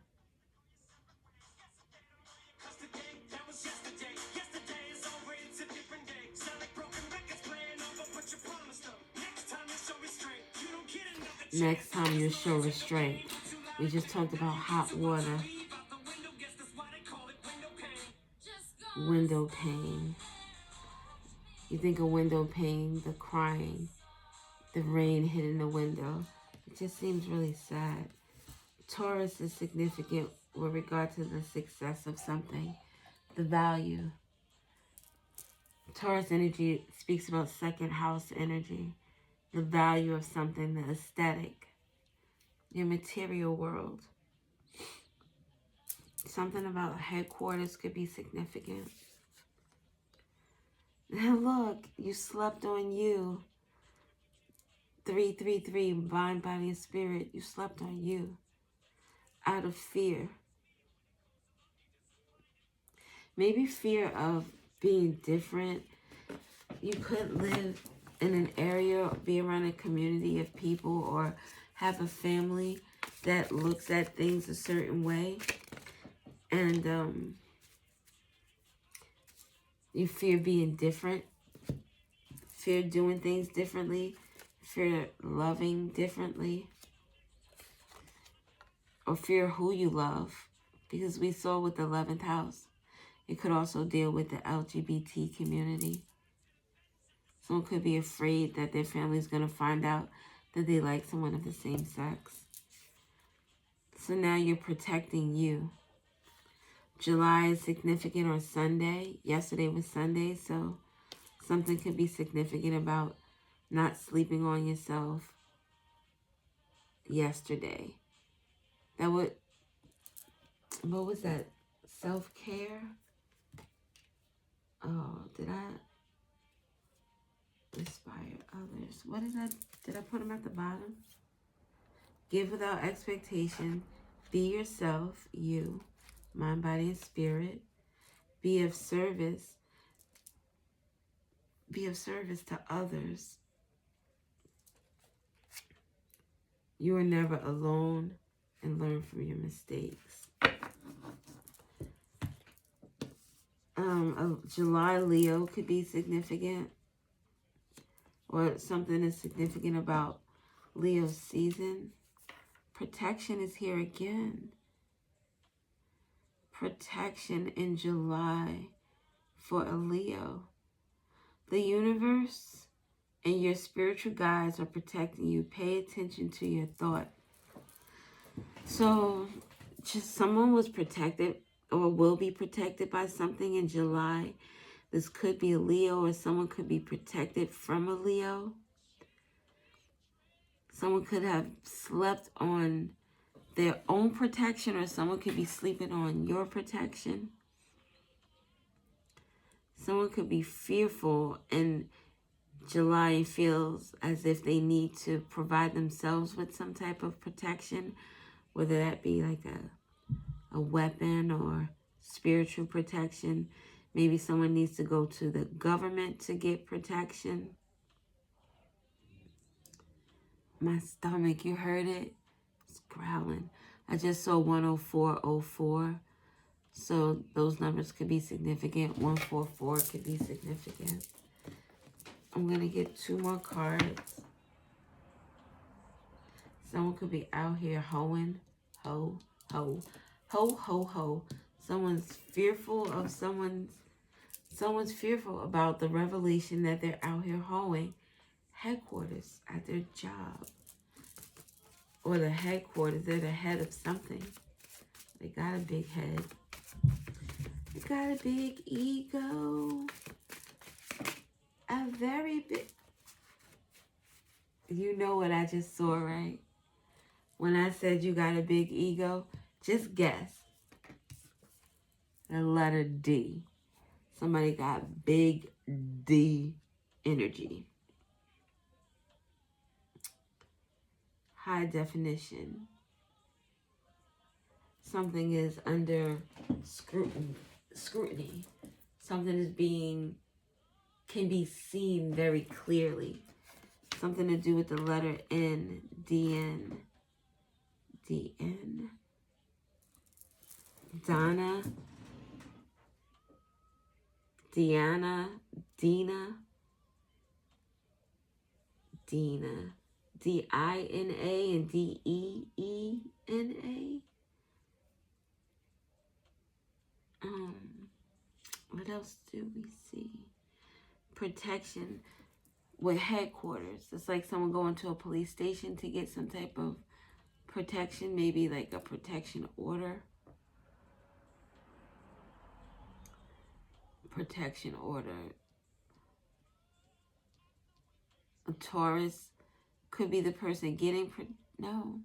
Speaker 1: Next time you show restraint. We just talked about hot water. Window pane. You think of window pane, the crying, the rain hitting the window. It just seems really sad. Taurus is significant with regard to the success of something, the value. Taurus energy speaks about second house energy, the value of something, the aesthetic, your material world. Something about headquarters could be significant. And look, you slept on you. 333, mind, body, and spirit. You slept on you out of fear. Maybe fear of being different. You couldn't live in an area, be around a community of people, or have a family that looks at things a certain way. And you fear being different, fear doing things differently, fear loving differently, or fear who you love. Because we saw with the 11th house, it could also deal with the LGBT community. Someone could be afraid that their family is going to find out that they like someone of the same sex. So now you're protecting you. July is significant on Sunday. Yesterday was Sunday, so something could be significant about not sleeping on yourself yesterday. What was that? Self-care? Oh, did I inspire others? What is that? Did I put them at the bottom? Give without expectation. Be yourself, you, mind, body, and spirit. Be of service. Be of service to others. You are never alone, and learn from your mistakes. July Leo could be significant, or something is significant about Leo's season. Protection is here again. Protection in July for a Leo. The universe and your spiritual guides are protecting you. Pay attention to your thought. So, just someone was protected or will be protected by something in July. This could be a Leo, or someone could be protected from a Leo. Someone could have slept on their own protection, or someone could be sleeping on your protection. Someone could be fearful in July and feels as if they need to provide themselves with some type of protection, whether that be like a weapon or spiritual protection. Maybe someone needs to go to the government to get protection. My stomach, you heard it? It's growling. I just saw 10404. So those numbers could be significant. 144 could be significant. I'm going to get 2 more cards. Someone could be out here hoeing. Ho, ho, ho, ho, ho. Someone's fearful of someone's fearful about the revelation that they're out here hoeing headquarters at their job. Or the headquarters, they're the head of something. They got a big head. They got a big ego. A very big... You know what I just saw, right? When I said you got a big ego, just guess. The letter D. Somebody got big D energy. High definition. Something is under scrutiny. Something is can be seen very clearly. Something to do with the letter N, DN, DN. Donna, Deanna, Dina, Dina, D-I-N-A and D-E-E-N-A. What else do we see? Protection with headquarters. It's like someone going to a police station to get some type of protection, maybe like a protection order. Protection order. A Taurus could be the person getting, no,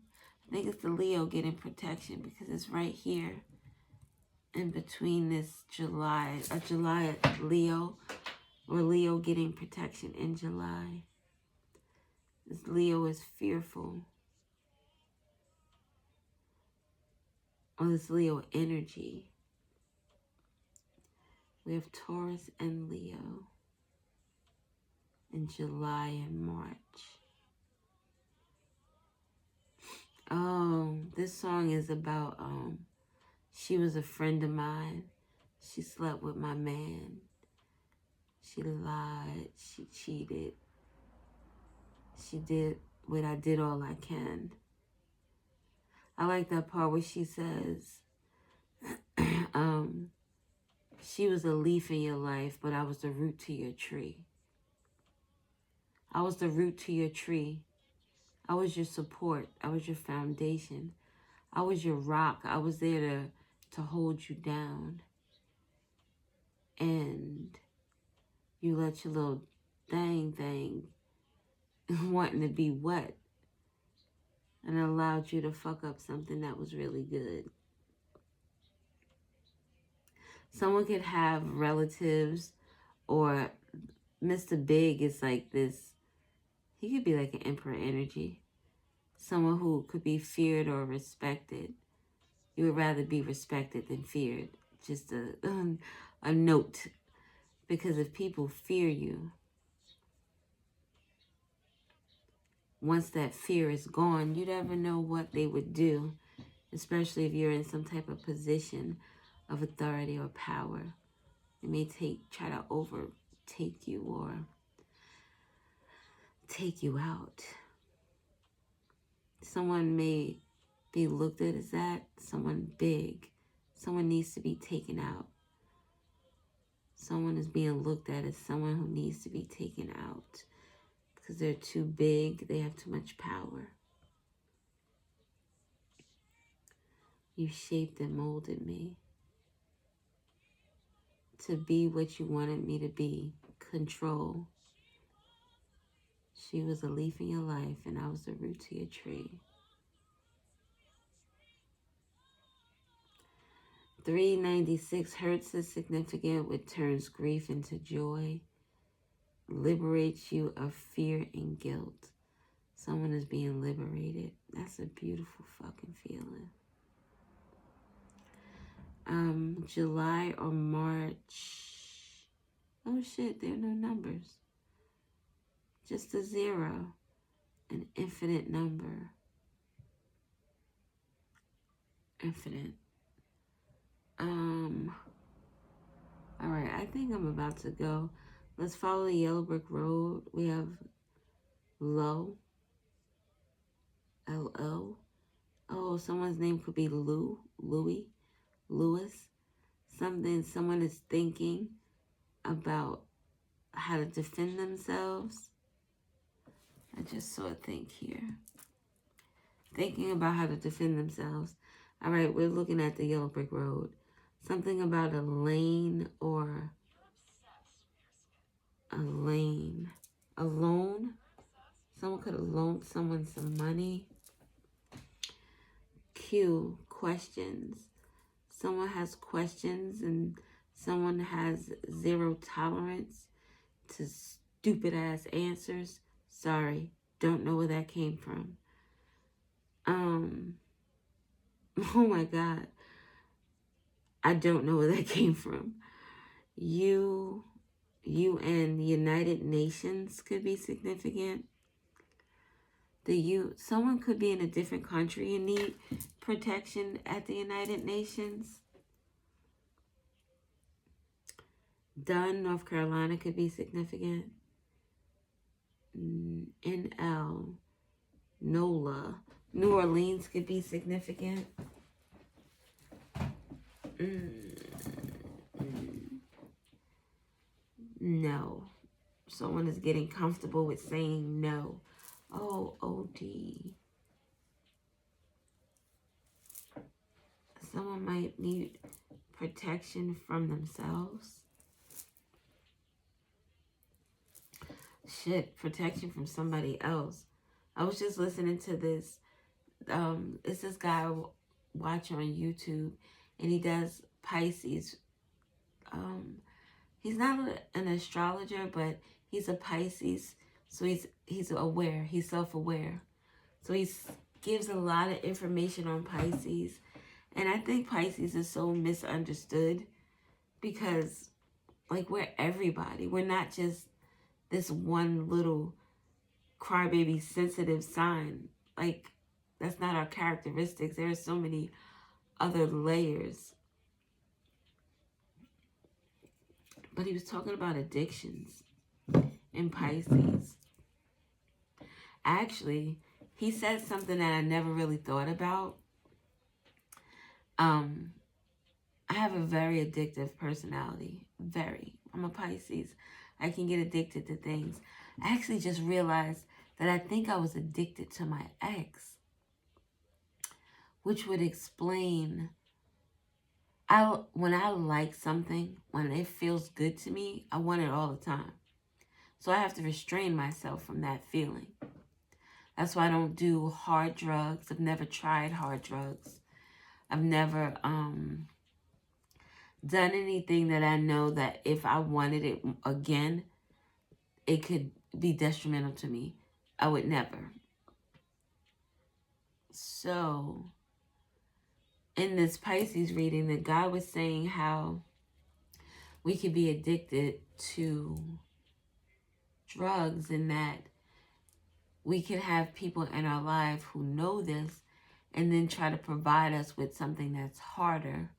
Speaker 1: I think it's the Leo getting protection because it's right here in between this July, a July Leo, or Leo getting protection in July. This Leo is fearful. Or this Leo energy. We have Taurus and Leo in July and March. Oh, this song is about, she was a friend of mine. She slept with my man. She lied. She cheated. She did what I did all I can. I like that part where she says, she was a leaf in your life, but I was the root to your tree. I was the root to your tree. I was your support. I was your foundation. I was your rock. I was there to hold you down. And you let your little thing wanting to be wet, and allowed you to fuck up something that was really good. Someone could have relatives, or Mr. Big is like this. He could be like an emperor energy. Someone who could be feared or respected. You would rather be respected than feared. Just a note. Because if people fear you, once that fear is gone, you never know what they would do. Especially if you're in some type of position of authority or power. They may try to overtake you or take you out. Someone may be looked at as that. Someone big. Someone needs to be taken out. Someone is being looked at as someone who needs to be taken out. Because they're too big. They have too much power. You shaped and molded me to be what you wanted me to be. Control. She was a leaf in your life, and I was the root to your tree. 396 hurts is significant, which turns grief into joy. Liberates you of fear and guilt. Someone is being liberated. That's a beautiful fucking feeling. July or March. Oh shit, there are no numbers. Just a 0. An infinite number. Infinite. Alright, I think I'm about to go. Let's follow the yellow brick road. We have Low. L-O. Oh, someone's name could be Lou, Louis, Lewis. Someone is thinking about how to defend themselves. I just saw a thing here. Thinking about how to defend themselves. All right, we're looking at the yellow brick road. Something about a lane or a lane. A loan. Someone could have loaned someone some money. Q, questions. Someone has questions and Someone has zero tolerance to stupid ass answers. Sorry, don't know where that came from. Oh my God. I don't know where that came from. UN, United Nations could be significant. Someone could be in a different country and need protection at the United Nations. Dunn, North Carolina could be significant. NL, NOLA, New Orleans could be significant. No. Someone is getting comfortable with saying no. Oh, OD. Someone might need protection from themselves. Shit, protection from somebody else. I was just listening to this. It's this guy I watch on YouTube, and he does Pisces. He's not an astrologer, but he's a Pisces. So he's aware. He's self-aware. So he gives a lot of information on Pisces. And I think Pisces is so misunderstood because, like, we're everybody. We're not just this one little crybaby sensitive sign. Like, that's not our characteristics. There are so many other layers. But he was talking about addictions in Pisces. Actually, he said something that I never really thought about. I have a very addictive personality. Very. I'm a Pisces. I can get addicted to things. I actually just realized that I think I was addicted to my ex, which would explain, when I like something, when it feels good to me, I want it all the time. So I have to restrain myself from that feeling. That's why I don't do hard drugs. I've never tried hard drugs. I've never done anything that I know that if I wanted it again, it could be detrimental to me. I would never. So, in this Pisces reading, the guy was saying how we could be addicted to drugs, and that we could have people in our life who know this and then try to provide us with something that's harder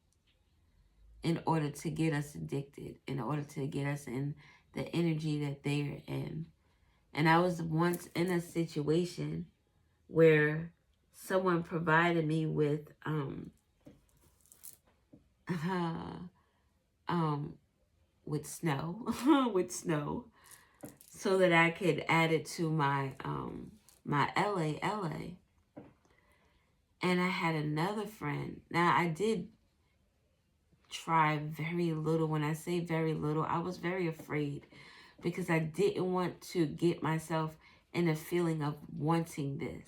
Speaker 1: in order to get us addicted, in order to get us in the energy that they're in. And I was once in a situation where someone provided me with snow, so that I could add it to my my LA. And I had another friend. Now, I did try very little. When I say very little, I was very afraid because I didn't want to get myself in a feeling of wanting this.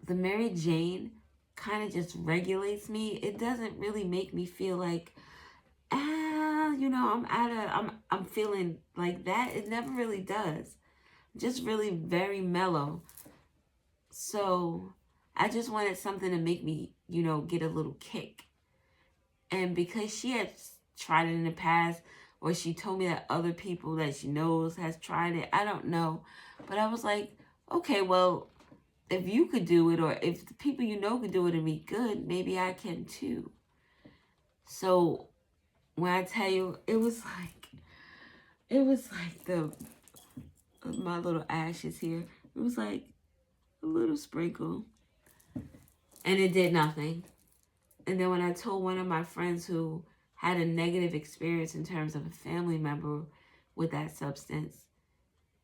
Speaker 1: The Mary Jane kind of just regulates me. It doesn't really make me feel like, I'm feeling like that. It never really does. Just really very mellow. So I just wanted something to make me, get a little kick. And because she had tried it in the past, or she told me that other people that she knows has tried it, I don't know. But I was like, okay, well, if you could do it, or if the people you know could do it and be good, maybe I can too. So when I tell you, it was like my little ashes here. It was like a little sprinkle. And it did nothing. And then when I told one of my friends who had a negative experience in terms of a family member with that substance,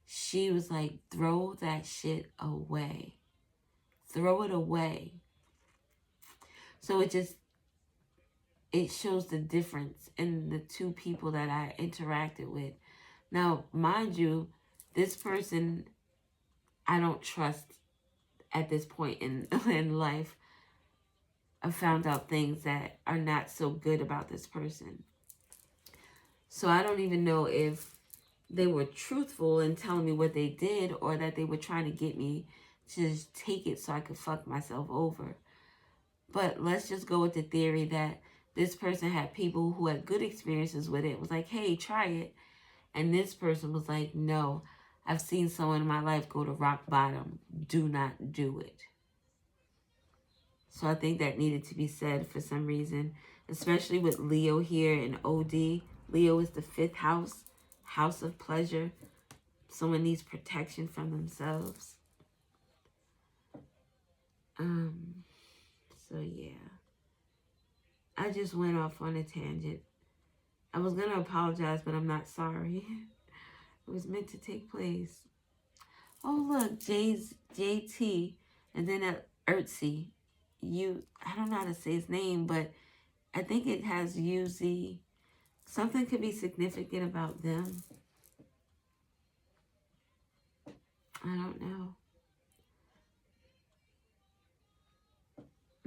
Speaker 1: she was like, throw that shit away. Throw it away. So it shows the difference in the two people that I interacted with. Now, mind you, this person I don't trust at this point in life. I found out things that are not so good about this person. So I don't even know if they were truthful in telling me what they did, or that they were trying to get me to just take it so I could fuck myself over. But let's just go with the theory that this person had people who had good experiences with it. It was like, hey, try it. And this person was like, no, I've seen someone in my life go to rock bottom. Do not do it. So I think that needed to be said for some reason, especially with Leo here in OD. Leo is the 5th house, house of pleasure. Someone needs protection from themselves. So yeah. I just went off on a tangent. I was going to apologize, but I'm not sorry. It was meant to take place. Oh, look, JT, and then Ertzi. I don't know how to say his name, but I think it has UZ. Something could be significant about them. I don't know.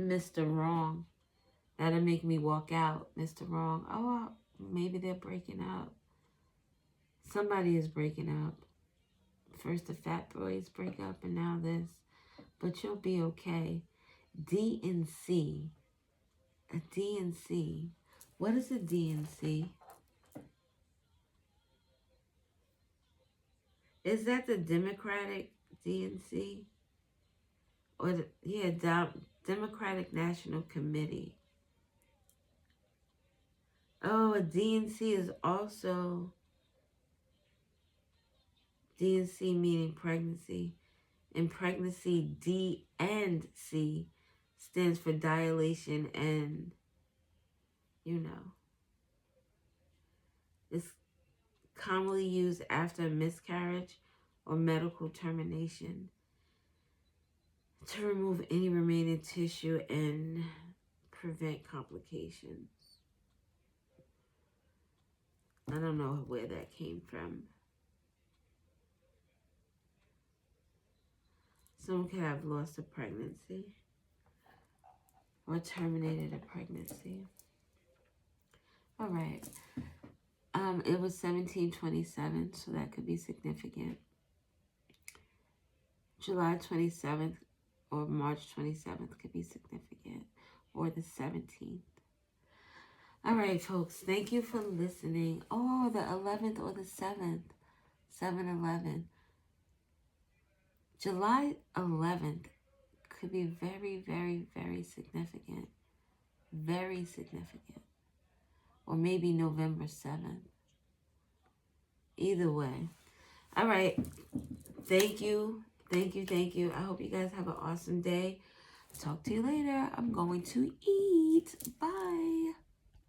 Speaker 1: Mr. Wrong. That'll make me walk out. Mr. Wrong. Oh, maybe they're breaking up. Somebody is breaking up. First the Fat Boys break up, and now this. But you'll be okay. DNC. A DNC. What is a DNC? Is that the Democratic DNC? Or Democratic National Committee. Oh, a DNC is also DNC meaning pregnancy. And pregnancy, D and C, stands for dilation and, it's commonly used after a miscarriage or medical termination to remove any remaining tissue and prevent complications. I don't know where that came from. Someone could have lost a pregnancy or terminated a pregnancy. All right. It was 1727, so that could be significant. July 27th or March 27th could be significant, or the 17th. All right, folks, thank you for listening. Oh, the 11th or the 7th, 7/11. July 11th could be very, very, very significant. Very significant. Or maybe November 7th. Either way. All right. Thank you. Thank you. Thank you. I hope you guys have an awesome day. Talk to you later. I'm going to eat. Bye.